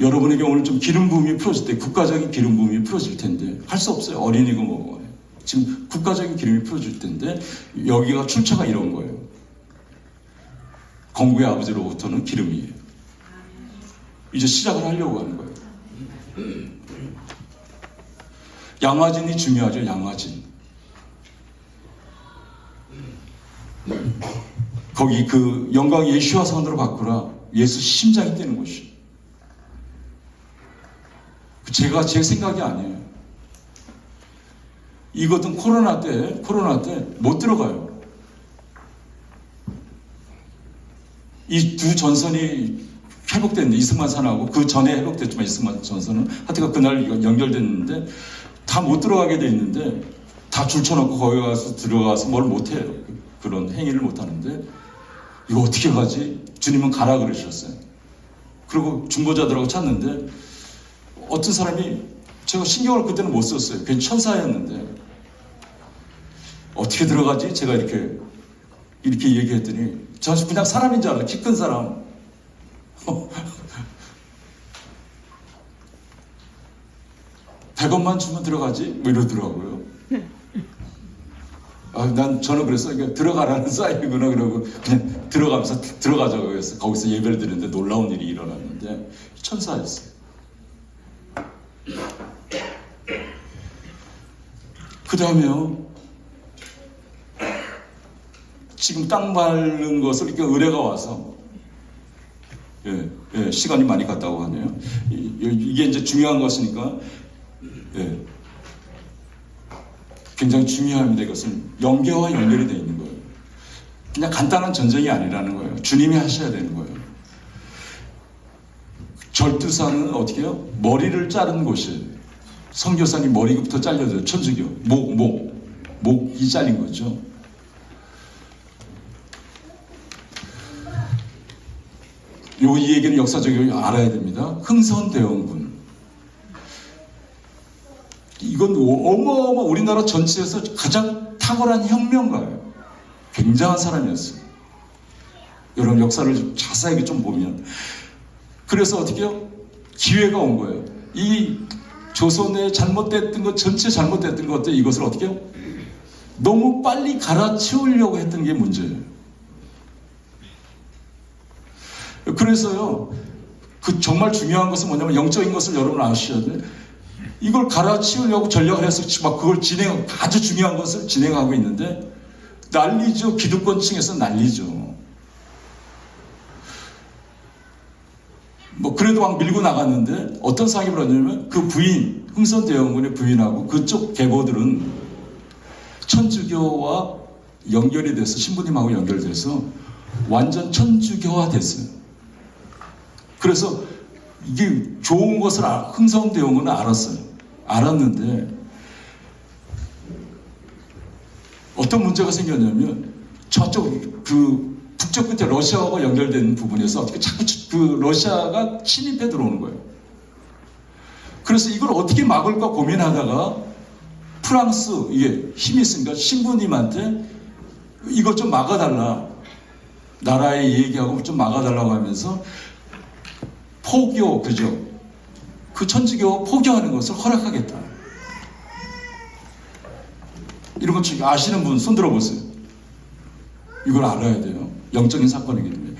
여러분에게 오늘 좀 기름 부음이 풀어질 때, 국가적인 기름 부음이 풀어질 텐데 할 수 없어요. 어린이고 뭐 지금 국가적인 기름이 풀어질 텐데 여기가 출처가 이런 거예요. 건국의 아버지로부터는 기름이에요. 이제 시작을 하려고 하는 거예요. 양화진이 중요하죠. 양화진. 거기 그 영광 예수와 선으로 바꾸라. 예수 심장이 뛰는 곳이. 제 생각이 아니에요. 이것은 코로나 때 못 들어가요. 이 두 전선이 회복됐는데, 이승만 산하고 그 전에 회복됐지만 이승만 전선은 하여튼 그날 연결됐는데 다 못 들어가게 돼 있는데 다 줄쳐놓고 거기 가서 들어가서 뭘 못해요. 그런 행위를 못하는데 이거 어떻게 가지? 주님은 가라 그러셨어요. 그리고 중보자들하고 찾는데 어떤 사람이, 제가 신경을 그때는 못 썼어요. 괜히 천사였는데 어떻게 들어가지? 제가 이렇게 얘기했더니 저 그냥 사람인 줄 알아요. 키 큰 사람. 100원만 주면 들어가지? 뭐 이러더라고요. 저는 그랬어요. 그러니까 들어가라는 사인이구나. 그러고 그냥 들어가자고 해서 거기서 예배를 드리는데 놀라운 일이 일어났는데 천사였어요. 그 다음에요. 지금 땅 밟는 것을 이렇게 의뢰가 와서 시간이 많이 갔다고 하네요. 이게 이제 중요한 것이니까 굉장히 중요합니다. 이것은 영계와 연결이 되어 있는 거예요. 그냥 간단한 전쟁이 아니라는 거예요. 주님이 하셔야 되는 거예요. 절두사는 어떻게 해요? 머리를 자른 곳이에요. 선교사님 머리부터 잘려져요. 천주교. 목이 잘린 거죠. 이 얘기는 역사적으로 알아야 됩니다. 흥선대원군. 이건 어마어마 우리나라 전체에서 가장 탁월한 혁명가예요. 굉장한 사람이었어요. 여러분 역사를 좀 자세하게 좀 보면. 그래서 어떻게 해요? 기회가 온 거예요. 이 조선의 잘못됐던 것, 전체 잘못됐던 것들, 이것을 어떻게 해요? 너무 빨리 갈아치우려고 했던 게 문제예요. 그래서요, 정말 중요한 것은 뭐냐면 영적인 것을 여러분 아셔야 돼요. 이걸 갈아치우려고 전략을 해서 막 그걸 아주 중요한 것을 진행하고 있는데 난리죠. 기득권층에서 난리죠. 뭐 그래도 막 밀고 나갔는데 어떤 상황이 벌어졌냐면 그 부인, 흥선대원군의 부인하고 그쪽 계보들은 천주교와 연결이 돼서 신부님하고 연결돼서 완전 천주교화 됐어요. 그래서 이게 좋은 것을 흥선대원군은 알았어요. 알았는데 어떤 문제가 생겼냐면 저쪽 북쪽 끝에 러시아와 연결된 부분에서 어떻게 자꾸 러시아가 침입해 들어오는 거예요. 그래서 이걸 어떻게 막을까 고민하다가 프랑스, 이게 힘이 있으니까 신부님한테 이것 좀 막아달라. 나라에 얘기하고 좀 막아달라고 하면서 포교, 그죠? 그 천주교 포교하는 것을 허락하겠다. 이런 거 아시는 분 손 들어보세요. 이걸 알아야 돼요. 영적인 사건이기 때문에.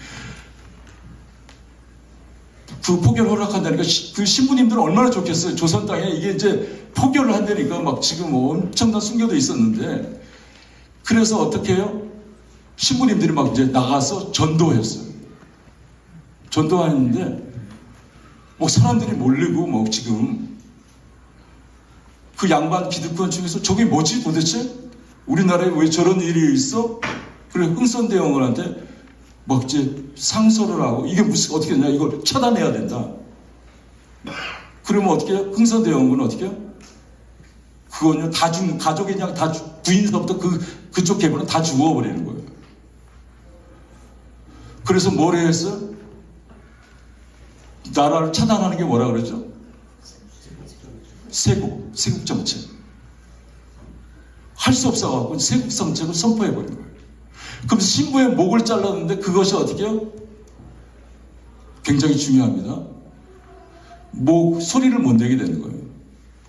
그 포교를 허락한다니까 그 신부님들은 얼마나 좋겠어요. 조선 땅에 이게 이제 포교를 한다니까 막 지금 엄청난 순교도 있었는데, 그래서 어떻게 해요? 신부님들이 막 이제 나가서 전도했어요. 전도하는데 뭐 사람들이 몰리고 뭐 지금 그 양반 기득권 중에서 저게 뭐지 도대체? 우리나라에 왜 저런 일이 있어? 그래 흥선대원군한테 막 이제 상소를 하고 이게 무슨 어떻게 되냐 이걸 차단해야 된다. 그러면 어떻게 해요? 흥선대원군은 어떻게 해요? 그거는요 다 가족이 그냥 다 부인서부터 그쪽 계보는 다 죽어버리는 거예요. 그래서 뭘 했어? 나라를 차단하는 게 뭐라 그러죠? 세국 정책. 할 수 없어갖고 세국 정책을 선포해버린 거예요. 그럼 신부의 목을 잘랐는데 그것이 어떻게 해요? 굉장히 중요합니다. 목 소리를 못 내게 되는 거예요.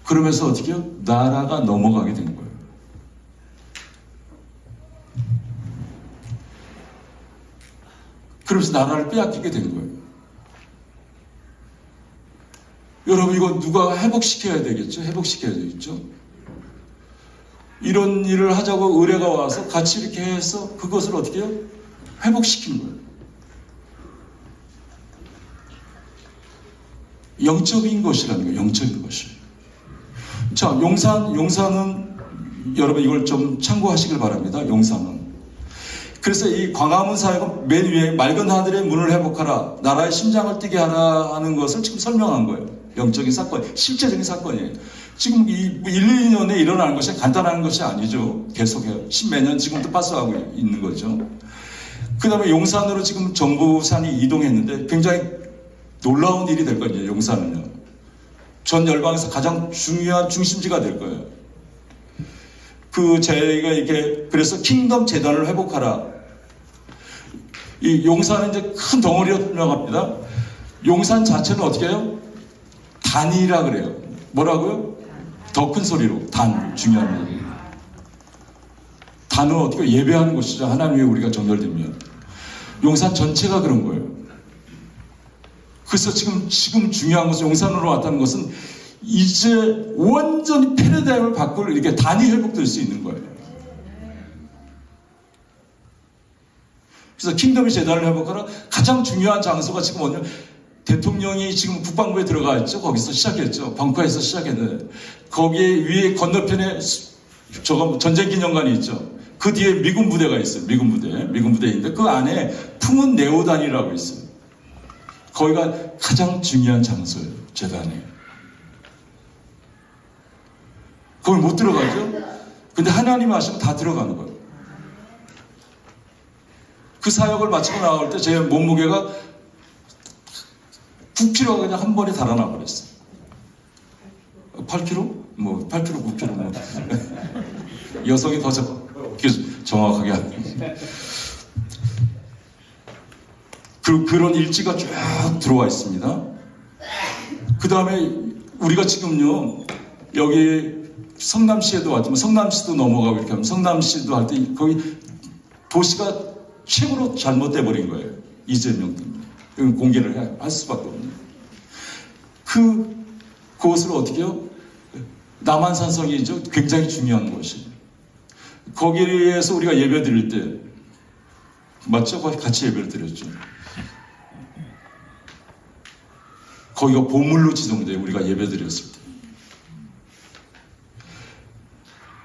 그러면서 어떻게 해요? 나라가 넘어가게 되는 거예요. 그러면서 나라를 빼앗기게 된 거예요. 여러분 이거 누가 회복시켜야 되겠죠? 회복시켜야 되겠죠? 이런 일을 하자고 의뢰가 와서 같이 이렇게 해서 그것을 어떻게 해요? 회복시킨 거예요. 영적인 것이라는 거예요. 영적인 것이. 자, 용산은 여러분 이걸 좀 참고하시길 바랍니다. 용산은. 그래서 이 광화문 사역은 맨 위에 맑은 하늘의 문을 회복하라. 나라의 심장을 뛰게 하라 하는 것을 지금 설명한 거예요. 영적인 사건, 실제적인 사건이에요. 지금 이 1, 2년에 일어나는 것이 간단한 것이 아니죠. 계속해요. 십몇 년 지금도 파스하고 있는 거죠. 그 다음에 용산으로 지금 정부산이 이동했는데 굉장히 놀라운 일이 될 거예요. 용산은요. 전 열방에서 가장 중요한 중심지가 될 거예요. 저희가 이렇게 그래서 킹덤 재단을 회복하라. 이 용산은 이제 큰 덩어리로 설명합니다. 용산 자체는 어떻게 해요? 단이라 그래요. 뭐라고요? 더 큰 소리로 단 중요한 얘기. 단은 어떻게 예배하는 곳이죠. 하나님 위에 우리가 정결되면 용산 전체가 그런 거예요. 그래서 지금 중요한 것은 용산으로 왔다는 것은 이제 완전히 패러다임을 바꿀 이렇게 단이 회복될 수 있는 거예요. 그래서 킹덤의 재단을 회복하라. 가장 중요한 장소가 지금 뭐냐? 대통령이 지금 국방부에 들어가 있죠. 거기서 시작했죠. 벙커에서 시작했는데 거기에 위에 건너편에 전쟁기념관이 있죠. 그 뒤에 미군 부대가 있어요. 미군 부대인데 그 안에 품은 네오단이라고 있어요. 거기가 가장 중요한 장소예요. 재단이. 거기 못 들어가죠. 근데 하나님 하시면 다 들어가는 거예요. 그 사역을 마치고 나올 때 제 몸무게가 9kg가 그냥 한 번에 달아나 버렸어요. 8kg? 뭐 8kg, 9kg 뭐. 여성이 더 정확하게 하는. 그런 일지가 쭉 들어와 있습니다. 그 다음에 우리가 지금요 여기 성남시에도 왔지만 성남시도 넘어가고 이렇게 하면 성남시도 할 때 거기 도시가 최고로 잘못돼 버린 거예요. 이재명 때문에. 공개를 할 수밖에 없는. 그곳을 어떻게 해요? 남한산성이죠. 굉장히 중요한 곳이. 거기에서 우리가 예배 드릴 때 맞죠? 같이 예배를 드렸죠. 거기가 보물로 지정돼요. 우리가 예배 드렸을 때.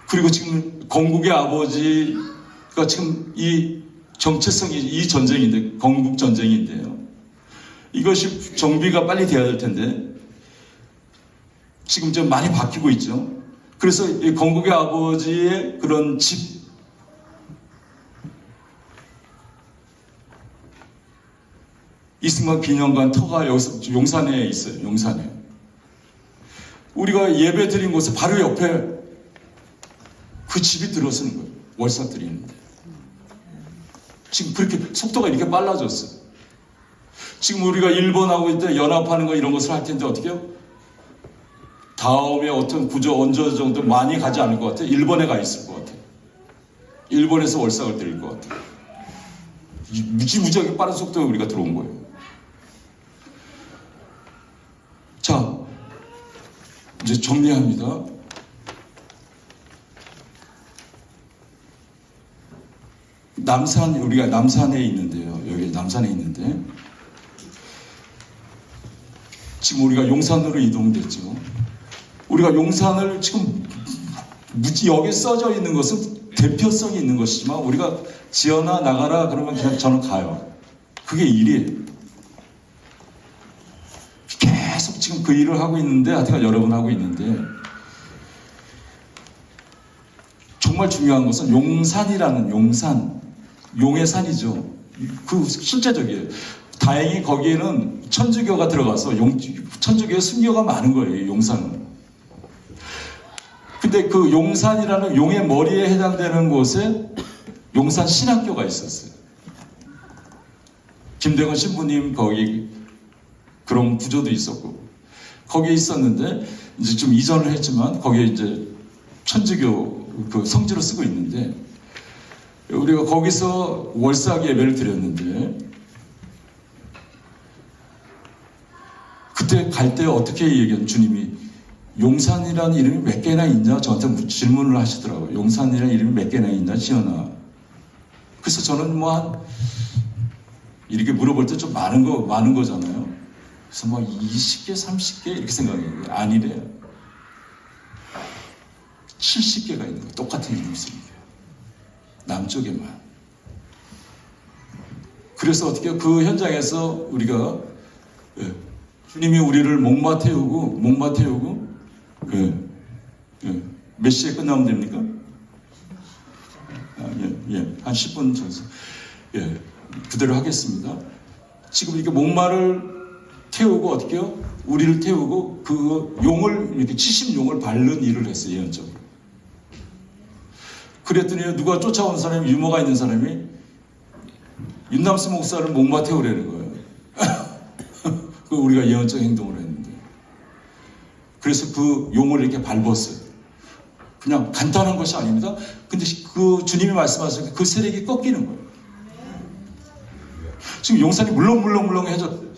그리고 지금 건국의 아버지가 지금 이 정체성이 이 전쟁인데 건국 전쟁인데요. 이것이 정비가 빨리 돼야 될 텐데 지금 좀 많이 바뀌고 있죠. 그래서 이 건국의 아버지의 그런 집 이승만 기념관 터가 여기서 용산에 있어요. 용산에. 우리가 예배 드린 곳에 바로 옆에 그 집이 들어서는 거예요. 월삭 드리는데. 지금 그렇게 속도가 이렇게 빨라졌어요. 지금 우리가 일본하고 이때 연합하는 거 이런 것을 할 텐데 어떻게 해요? 다음에 어떤 구조 언제 정도 많이 가지 않을 것 같아요. 일본에 가 있을 것 같아요. 일본에서 월삭을 드릴 것 같아요. 무지무지하게 빠른 속도에 우리가 들어온 거예요. 자, 이제 정리합니다. 우리가 남산에 있는데요. 여기 남산에 있는데 지금 우리가 용산으로 이동됐죠. 우리가 용산을 지금 여기 써져 있는 것은 대표성이 있는 것이지만 우리가 지어나 나가라 그러면 그냥 저는 가요. 그게 일이에요. 계속 지금 그 일을 하고 있는데, 하여튼 여러 번 하고 있는데, 정말 중요한 것은 용산이라는 용산, 용의 산이죠. 그 실제적이에요. 다행히 거기에는 천주교가 들어가서 천주교의 순교가 많은 거예요, 용산은. 근데 그 용산이라는 용의 머리에 해당되는 곳에 용산 신학교가 있었어요. 김대건 신부님 거기 그런 구조도 있었고, 거기에 있었는데 이제 좀 이전을 했지만 거기에 이제 천주교 그 성지로 쓰고 있는데, 우리가 거기서 월삭 예배를 드렸는데, 그때 갈 때 어떻게 얘기한 주님이 용산이라는 이름이 몇 개나 있냐 저한테 질문을 하시더라고요. 용산이라는 이름이 몇 개나 있냐 지연아. 그래서 저는 뭐 이렇게 물어볼 때 좀 많은 거잖아요. 그래서 뭐 20개, 30개 이렇게 생각해요. 아니래요. 70개가 있는 거예요. 똑같은 이름 쓰니까. 남쪽에만. 그래서 어떻게 그 현장에서 우리가 주님이 우리를 목마 태우고 몇 시에 끝나면 됩니까? 한 10분 정도. 그대로 하겠습니다. 지금 이렇게 목마를 태우고 어떻게요? 우리를 태우고 그 용을 이렇게 70용을 밟는 일을 했어요, 예언적으로. 그랬더니 누가 쫓아온 사람이, 유머가 있는 사람이 윤남수 목사를 목마 태우려는 거예요. 그 우리가 예언적 행동을 했는데, 그래서 그 용을 이렇게 밟았어요. 그냥 간단한 것이 아닙니다. 근데 그 주님이 말씀하신 그 세력이 꺾이는 거예요. 지금 용산이 물렁물렁해졌어요.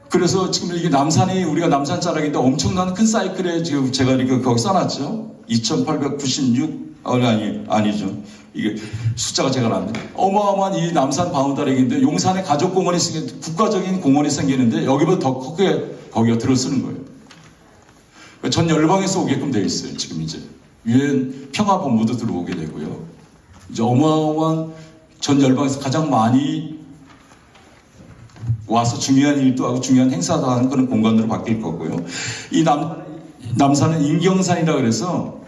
그래서 지금 이게 남산이, 우리가 남산 자락인데 엄청난 큰 사이클에 지금 제가 이렇게 거기 써놨죠. 2896, 아니죠. 이게 숫자가 제가 나왔는데, 어마어마한 이 남산 바운다리인데 용산에 가족공원이 생기는데, 국가적인 공원이 생기는데 여기보다 더 크게 거기가 들어서는 거예요. 전 열방에서 오게끔 되어 있어요. 지금 이제 유엔 평화본부도 들어오게 되고요. 이제 어마어마한 전 열방에서 가장 많이 와서 중요한 일도 하고 중요한 행사도 하는 그런 공간으로 바뀔 거고요. 이 남산은 인경산이라 그래서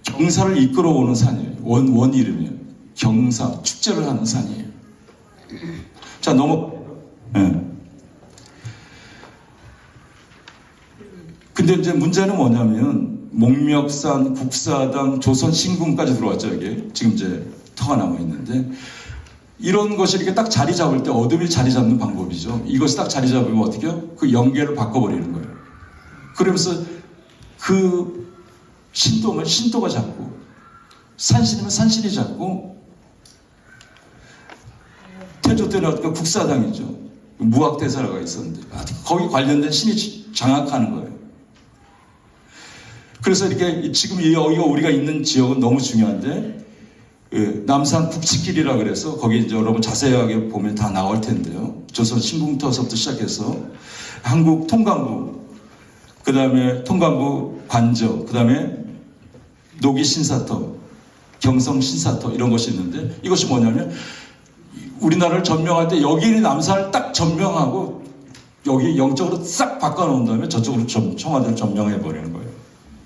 경사를 이끌어오는 산이에요. 원 이름이에요. 경사, 축제를 하는 산이에요. 자, 근데 이제 문제는 뭐냐면, 목멱산, 국사당, 조선신궁까지 들어왔죠, 이게. 지금 이제 터가 남아 있는데, 이런 것이 이렇게 딱 자리 잡을 때 어둠이 자리 잡는 방법이죠. 이것이 딱 자리 잡으면 어떻게 해요? 그 연계를 바꿔버리는 거예요. 그러면서 그 신도면 신도가 잡고, 산신이면 산신이 잡고, 태조 때는 어떻게 국사당이죠. 무학대사라가 있었는데, 거기 관련된 신이 장악하는 거예요. 그래서 이렇게 지금 여기가 우리가 있는 지역은 너무 중요한데, 남산 북치길이라 그래서 거기 이제 여러분 자세하게 보면 다 나올 텐데요. 조선 신궁터서부터 시작해서 한국 통감부, 그 다음에 통감부 관저, 그 다음에 노기 신사터, 경성 신사터 이런 것이 있는데, 이것이 뭐냐면 우리나라를 점령할 때 여기는 남산을 딱 점령하고 여기 영적으로 싹 바꿔놓은 다음에 저쪽으로 청와대를 점령해버리는 거예요.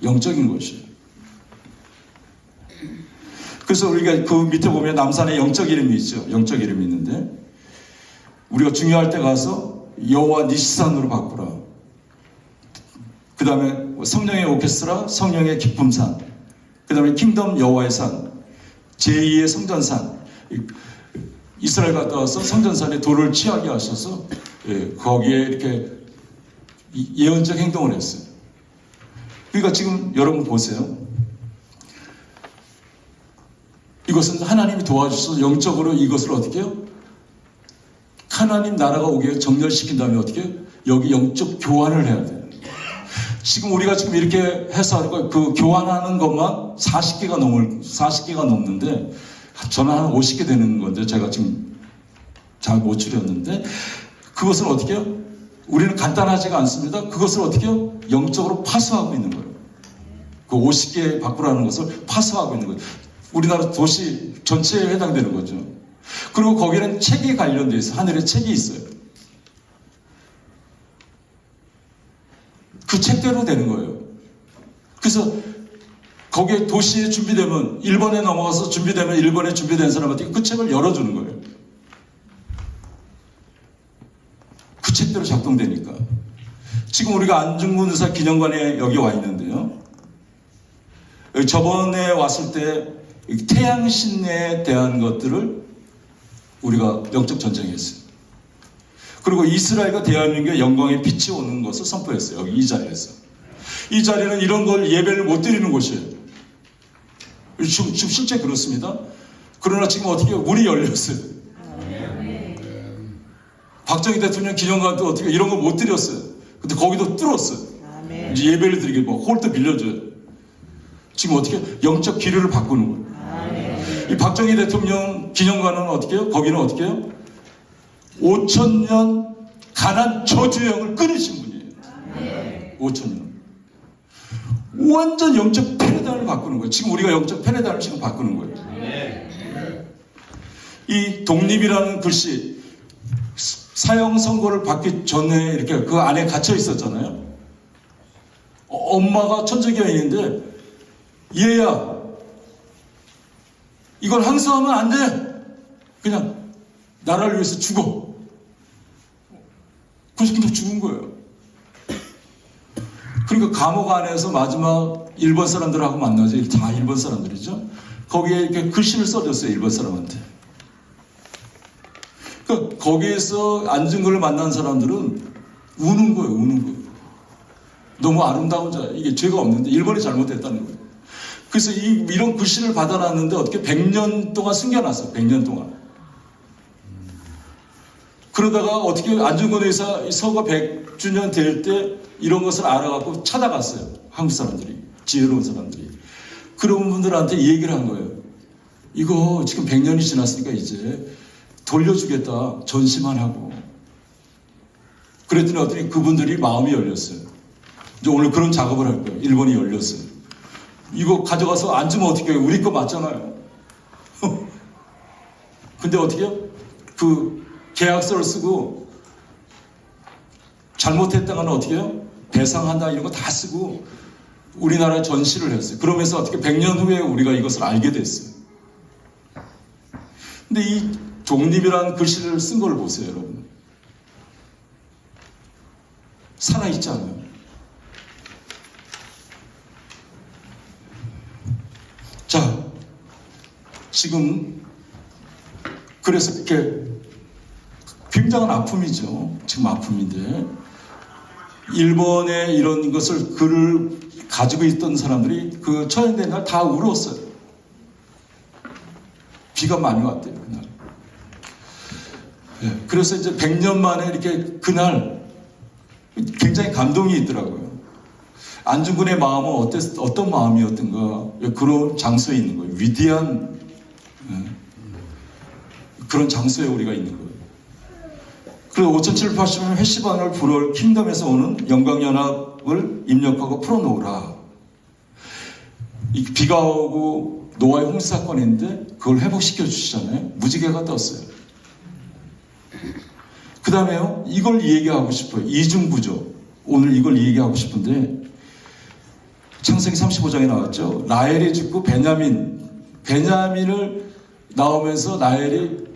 영적인 것이에요. 그래서 우리가 그 밑에 보면 남산에 영적 이름이 있죠. 영적 이름이 있는데, 우리가 중요할 때 가서 여호와 니시산으로 바꾸라. 그 다음에 성령의 오케스트라, 성령의 기쁨산, 그 다음에 킹덤 여호와의 산, 제2의 성전산. 이스라엘 갔다 와서 성전산에 돌을 취하게 하셔서 거기에 이렇게 예언적 행동을 했어요. 그러니까 지금 여러분 보세요. 이것은 하나님이 도와주셔서 영적으로 이것을 어떻게 해요? 하나님 나라가 오게 정렬시킨 다음에 어떻게 해요? 여기 영적 교환을 해야 돼요. 지금 우리가 지금 이렇게 해서 그 교환하는 것만 40개가 넘는데 저는 한 50개 되는 건데, 제가 지금 잘 못 추렸는데 그것을 어떻게 해요? 우리는 간단하지가 않습니다. 그것을 어떻게 해요? 영적으로 파수하고 있는 거예요. 그 50개 바꾸라는 것을 파수하고 있는 거예요. 우리나라 도시 전체에 해당되는 거죠. 그리고 거기는 책이 관련되어 있어요. 하늘에 책이 있어요. 그 책대로 되는 거예요. 그래서 거기에 도시에 준비되면 일본에 넘어가서 준비되면 일본에 준비된 사람한테 그 책을 열어주는 거예요. 그 책대로 작동되니까. 지금 우리가 안중근 의사 기념관에 여기 와 있는데요. 저번에 왔을 때 태양신에 대한 것들을 우리가 영적 전쟁했어요. 그리고 이스라엘과 대한민국의 영광의 빛이 오는 것을 선포했어요. 여기 이 자리에서. 이 자리는 이런 걸 예배를 못 드리는 곳이에요. 지금 실제 그렇습니다. 그러나 지금 어떻게 해요? 문이 열렸어요. 박정희 대통령 기념관도 어떻게 이런 거 못 드렸어요. 근데 거기도 뚫었어요. 이제 예배를 드리게 뭐 홀도 빌려줘요. 지금 어떻게 영적 기류를 바꾸는 거예요. 이 박정희 대통령 기념관은 어떻게 해요? 거기는 어떻게 해요? 5,000년 가난 저주의 영을 끊으신 분이에요. 5,000년. 완전 영적 패러다임을 바꾸는 거예요. 지금 우리가 영적 패러다임을 지금 바꾸는 거예요. 이 독립이라는 글씨 사형 선고를 받기 전에 이렇게 그 안에 갇혀 있었잖아요. 엄마가 천주교인인데 얘야 이걸 항소하면 안 돼. 그냥 나라를 위해서 죽어. 그래서 그냥 죽은 거예요. 그러니까 감옥 안에서 마지막 일본 사람들하고 만나지. 다 일본 사람들이죠. 거기에 이렇게 글씨를 써줬어요. 일본 사람한테. 그러니까 거기에서 안중근을 만난 사람들은 우는 거예요. 우는 거예요. 너무 아름다운 자. 이게 죄가 없는데 일본이 잘못했다는 거예요. 그래서 이런 글씨를 받아놨는데 어떻게 100년 동안 숨겨놨어요. 100년 동안. 그러다가 어떻게 안중근 의사 서거 100주년 될 때 이런 것을 알아갖고 찾아갔어요. 한국 사람들이. 지혜로운 사람들이. 그런 분들한테 얘기를 한 거예요. 이거 지금 100년이 지났으니까 이제 돌려주겠다. 전시만 하고. 그랬더니 어떻게 그분들이 마음이 열렸어요. 이제 오늘 그런 작업을 할 거예요. 일본이 열렸어요. 이거 가져가서 앉으면 어떻게 해요? 우리 거 맞잖아요. 근데 어떻게 해요? 그 계약서를 쓰고 잘못했다가는 어떻게 해요? 배상한다 이런 거 다 쓰고 우리나라에 전시를 했어요. 그러면서 어떻게 100년 후에 우리가 이것을 알게 됐어요. 근데 이 독립이라는 글씨를 쓴 걸 보세요, 여러분. 살아있지 않아요? 자, 지금 그래서 이렇게 굉장한 아픔이죠. 지금 아픔인데 일본의 이런 것을 글을 가지고 있던 사람들이 그 처형된 날 다 울었어요. 비가 많이 왔대요, 그날. 네, 그래서 이제 100년 만에 이렇게 그날 굉장히 감동이 있더라고요. 안중근의 마음은 어떤 마음이었던가. 그런 장소에 있는 거예요. 위대한 그런 장소에 우리가 있는 거예요. 그리고 5780년 회시반을 불을 킹덤에서 오는 영광연합을 입력하고 풀어놓으라. 비가 오고 노아의 홍수 사건인데 그걸 회복시켜 주시잖아요. 무지개가 떴어요. 그 다음에요. 이걸 얘기하고 싶어요. 이중구조. 오늘 이걸 얘기하고 싶은데 창세기 35장에 나왔죠. 라헬이 죽고 베냐민을 나오면서 라헬이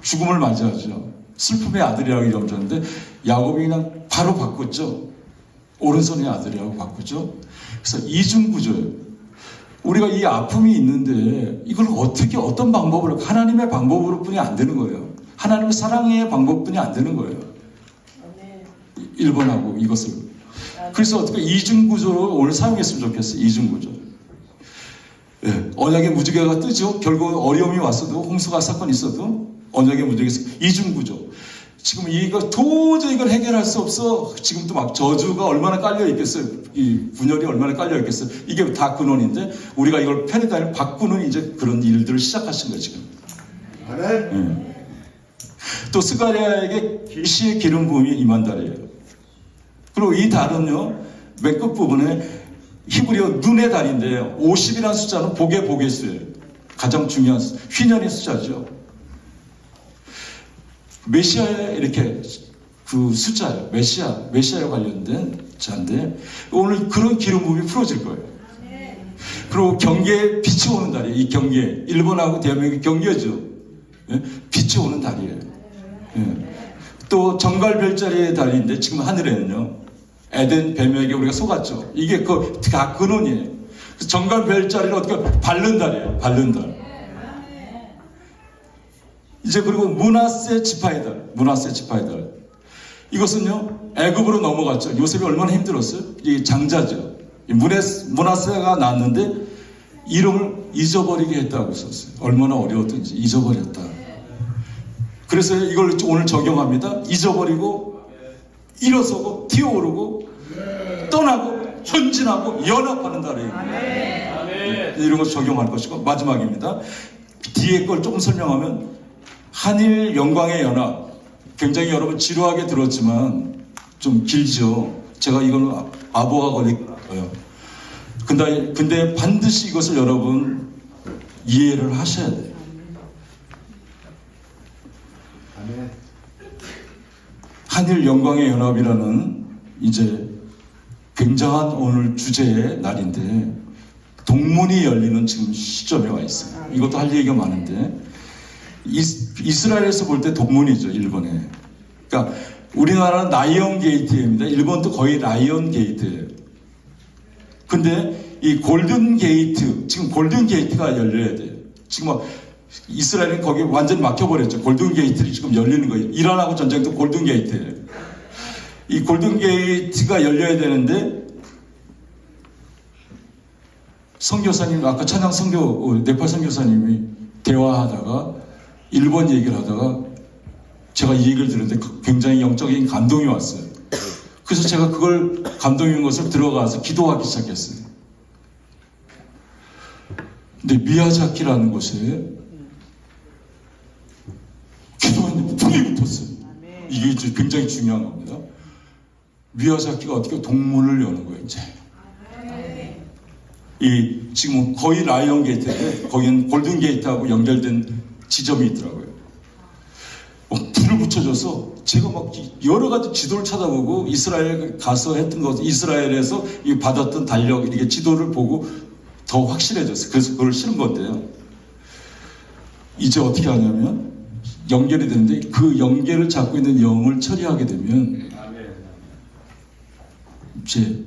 죽음을 맞이하죠. 슬픔의 아들이라고 이름졌는데 야곱이 그냥 바로 바꿨죠. 오른손의 아들이라고 바꾸죠. 그래서 이중구조예요. 우리가 이 아픔이 있는데 이걸 어떻게 어떤 방법으로 하나님의 방법으로뿐이 안 되는 거예요. 하나님의 사랑의 방법뿐이 안 되는 거예요. 일본하고 이것을. 그래서 어떻게 이중구조로 오늘 사용했으면 좋겠어요. 이중구조. 네, 언약의 무지개가 뜨죠. 결국 어려움이 왔어도 홍수가 사건이 있어도 언약의 무지개에서 이중구조. 지금 이거 도저히 이걸 해결할 수 없어. 지금 또 막 저주가 얼마나 깔려 있겠어요. 이 분열이 얼마나 깔려 있겠어요. 이게 다 근원인데 우리가 이걸 패러다임을 바꾸는 이제 그런 일들을 시작하신 거예요 지금. 아멘. 네. 또 스가랴에게 계시의 기름 부음이 임한 달이에요. 그리고 이 달은요, 맨 끝 부분에 히브리어 눈의 달인데요, 50이라는 숫자는 복의 복의수예요. 가장 중요한 휘년의 숫자죠. 메시아에 이렇게 그 숫자예요. 메시아에 관련된 자인데 오늘 그런 기름 부음이 풀어질 거예요. 그리고 경계에 빛이 오는 달이에요. 이 경계, 일본하고 대한민국 경계죠. 예? 빛이 오는 달이에요. 예. 또 정갈별자리의 달인데 지금 하늘에는요, 에덴 뱀에게 우리가 속았죠. 이게 다 근원이에요. 정갈별자리를 어떻게 바른 달이에요. 바른 달. 이제 그리고 문하세 지파의 달. 이것은요, 애굽으로 넘어갔죠. 요셉이 얼마나 힘들었어요? 이 장자죠. 문하세가 낳았는데 이름을 잊어버리게 했다고 썼어요. 얼마나 어려웠던지 잊어버렸다. 그래서 이걸 오늘 적용합니다. 잊어버리고 일어서고 튀어오르고 떠나고 현진하고 연합하는 달이에요. 이런 거 적용할 것이고, 마지막입니다. 뒤에 걸 조금 설명하면 한일 영광의 연합, 굉장히 여러분 지루하게 들었지만 좀 길죠. 제가 이거는 아보가 걸릴 거예요. 근데 반드시 이것을 여러분 이해를 하셔야 돼요. 아멘. 한일 영광의 연합이라는 이제 굉장한 오늘 주제의 날인데 동문이 열리는 지금 시점에 와 있어요. 이것도 할 얘기가 많은데 이스라엘에서 볼 때 동문이죠, 일본에. 그러니까 우리나라는 라이언 게이트입니다. 일본도 거의 라이언 게이트예요. 근데 이 골든 게이트, 지금 골든 게이트가 열려야 돼요. 지금 이스라엘은 거기 완전히 막혀버렸죠. 골든 게이트를 지금 열리는 거예요. 이란하고 전쟁도 골든 게이트예요. 이 골든 게이트가 열려야 되는데 선교사님, 아까 찬양 네팔 선교사님이 대화하다가 일본 얘기를 하다가 제가 이 얘기를 들었는데 굉장히 영적인 감동이 왔어요. 그래서 제가 그걸 감동이 온 것을 들어가서 기도하기 시작했어요. 근데 미야자키라는 곳에 기도했는데 불이 붙었어요. 이게 굉장히 중요한 겁니다. 미야자키가 어떻게 동문을 여는 거예요, 이제. 지금 거의 라이언 게이트인데 거기는 골든 게이트하고 연결된 지점이 있더라고요. 불을 붙여줘서 제가 막 여러 가지 지도를 찾아보고 이스라엘 가서 했던 것, 이스라엘에서 받았던 달력, 이렇게 지도를 보고 더 확실해졌어요. 그래서 그걸 실은 건데요. 이제 어떻게 하냐면 연결이 되는데 그 연결을 잡고 있는 영을 처리하게 되면 이제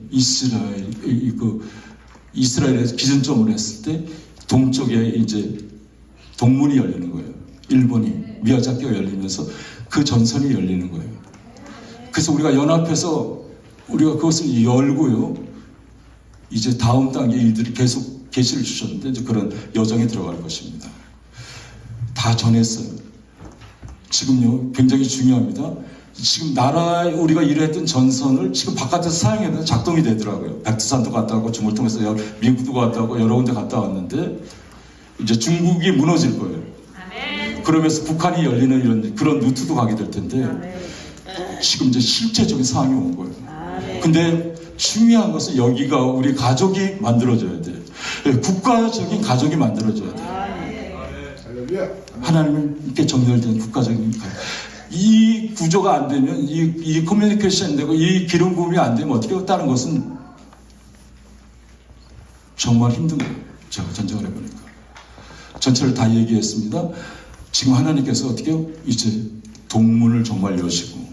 이스라엘에서 기준점을 했을 때 동쪽에 이제 동문이 열리는 거예요. 일본이 미야자키가 열리면서 그 전선이 열리는 거예요. 그래서 우리가 연합해서 우리가 그것을 열고요. 이제 다음 단계 일들이 계속 계시를 주셨는데 이제 그런 여정에 들어갈 것입니다. 다 전했어요. 지금요 굉장히 중요합니다. 지금 나라에 우리가 일했던 전선을 지금 바깥에서 사용해도 작동이 되더라고요. 백두산도 갔다 왔고 중국을 통해서 미국도 갔다 왔고 여러 군데 갔다 왔는데 이제 중국이 무너질 거예요. 그러면서 북한이 열리는 이런 그런 루트도 가게 될 텐데 지금 이제 실제적인 상황이 온 거예요. 근데 중요한 것은 여기가 우리 가족이 만들어져야 돼요. 국가적인 가족이 만들어져야 돼요. 하나님께 정렬된 국가적인 가족. 이 구조가 안 되면 이 커뮤니케이션이 되고 이 기름 부음이 안 되면 어떻게 해요? 다른 것은 정말 힘든 거예요. 제가 전쟁을 해보니까 전체를 다 얘기했습니다. 지금 하나님께서 어떻게 해요? 이제 동문을 정말 여시고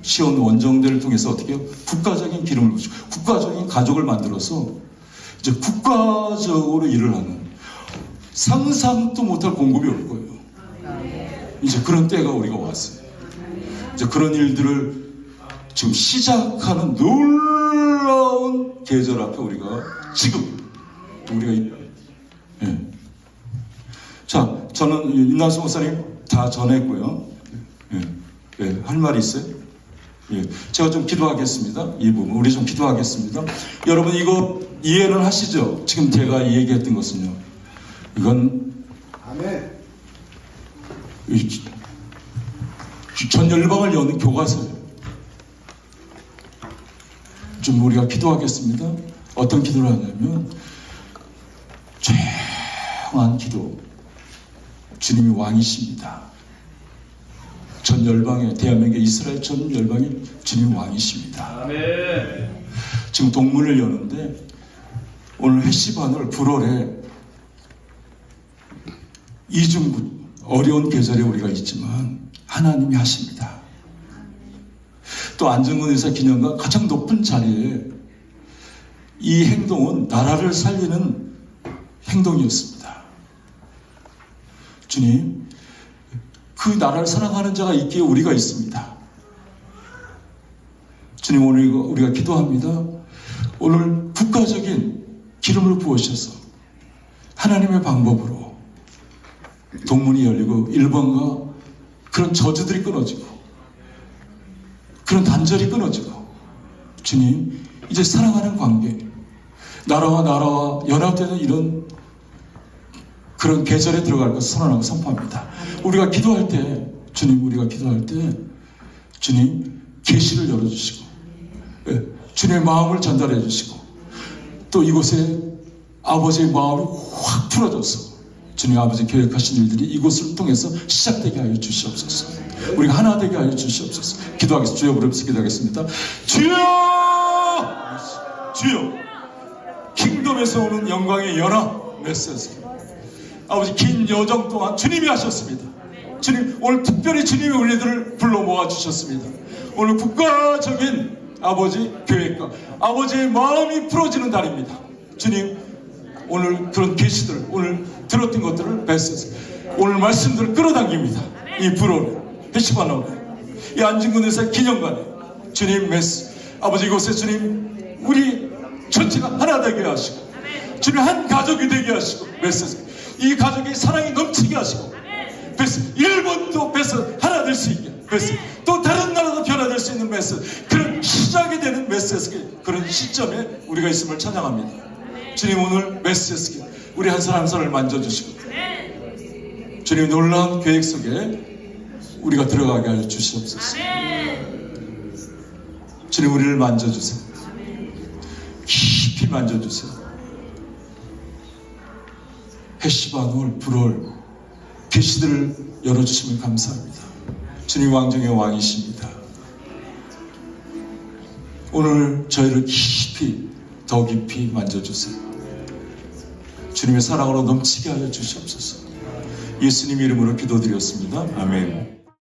시온 원정대를 통해서 어떻게 해요? 국가적인 기름을 부시고 국가적인 가족을 만들어서 이제 국가적으로 일을 하는 상상도 못할 공급이 올 거예요. 이제 그런 때가 우리가 왔어요. 이제 그런 일들을 지금 시작하는 놀라운 계절 앞에 우리가 지금 예. 자, 저는 임남수 목사님 다 전했고요. 예, 할 말이 있어요? 예, 제가 좀 기도하겠습니다. 이 부분 우리 좀 기도하겠습니다. 여러분 이거 이해는 하시죠? 지금 제가 얘기했던 것은요. 이건 아멘. 전 열방을 여는 교과서예요. 좀 우리가 기도하겠습니다. 어떤 기도를 하냐면 조용한 기도. 주님이 왕이십니다. 전 열방에, 대한민국 이스라엘 전 열방에 주님이 왕이십니다. 아멘. 지금 동문을 여는데 오늘 회시반을 불월에 이중구 어려운 계절에 우리가 있지만 하나님이 하십니다. 또 안정근 의사 기념관 가장 높은 자리에 이 행동은 나라를 살리는 행동이었습니다. 주님, 그 나라를 사랑하는 자가 있기에 우리가 있습니다. 주님, 오늘 우리가 기도합니다. 오늘 국가적인 기름을 부으셔서 하나님의 방법으로 동문이 열리고 일본과 그런 저주들이 끊어지고 그런 단절이 끊어지고 주님, 이제 사랑하는 관계, 나라와 나라와 연합되는 이런 그런 계절에 들어갈 것을 선언하고 선포합니다. 우리가 기도할 때, 주님, 우리가 기도할 때 주님 계시를 열어주시고 주님의 마음을 전달해 주시고 또 이곳에 아버지의 마음이 확 풀어져서 주님 아버지 계획하신 일들이 이곳을 통해서 시작되게 하여 주시옵소서. 우리가 하나 되게 하여 주시옵소서. 기도하겠습니다. 주여 부르면서 기도하겠습니다. 주여! 주여! 킹덤에서 오는 영광의 연합 메시지. 아버지 긴 여정 동안 주님이 하셨습니다. 주님, 오늘 특별히 주님의 우리들을 불러 모아 주셨습니다. 오늘 국가적인 아버지 계획과 아버지의 마음이 풀어지는 날입니다. 주님, 오늘 그런 계시들, 오늘 들었던 것들을 메시지, 오늘 말씀들을 끌어당깁니다. 이 불어를 회시반으로 이 안진근 의사 기념관에 주님 메시, 아버지 이곳에 주님 우리 전체가 하나 되게 하시고 주님 한 가족이 되게 하시고 메시지, 이 가족이 사랑이 넘치게 하시고 베스 일본도 베스 하나 될 수 있게 베스 또 다른 나라도 변화될 수 있는 메시지, 그런 시작이 되는 메시지, 그런 시점에 우리가 있음을 찬양합니다. 주님, 오늘 메시지 우리 한 사람 한 사람을 만져주시고 주님 놀라운 계획 속에 우리가 들어가게 하여 주시옵소서. 주님, 우리를 만져주세요. 깊이 만져주세요. 해시반월 불월 계시들을 열어주시면 감사합니다. 주님 왕중의 왕이십니다. 오늘 저희를 깊이 더 깊이 만져주세요. 주님의 사랑으로 넘치게 하여 주시옵소서. 예수님 이름으로 기도드렸습니다. 아멘.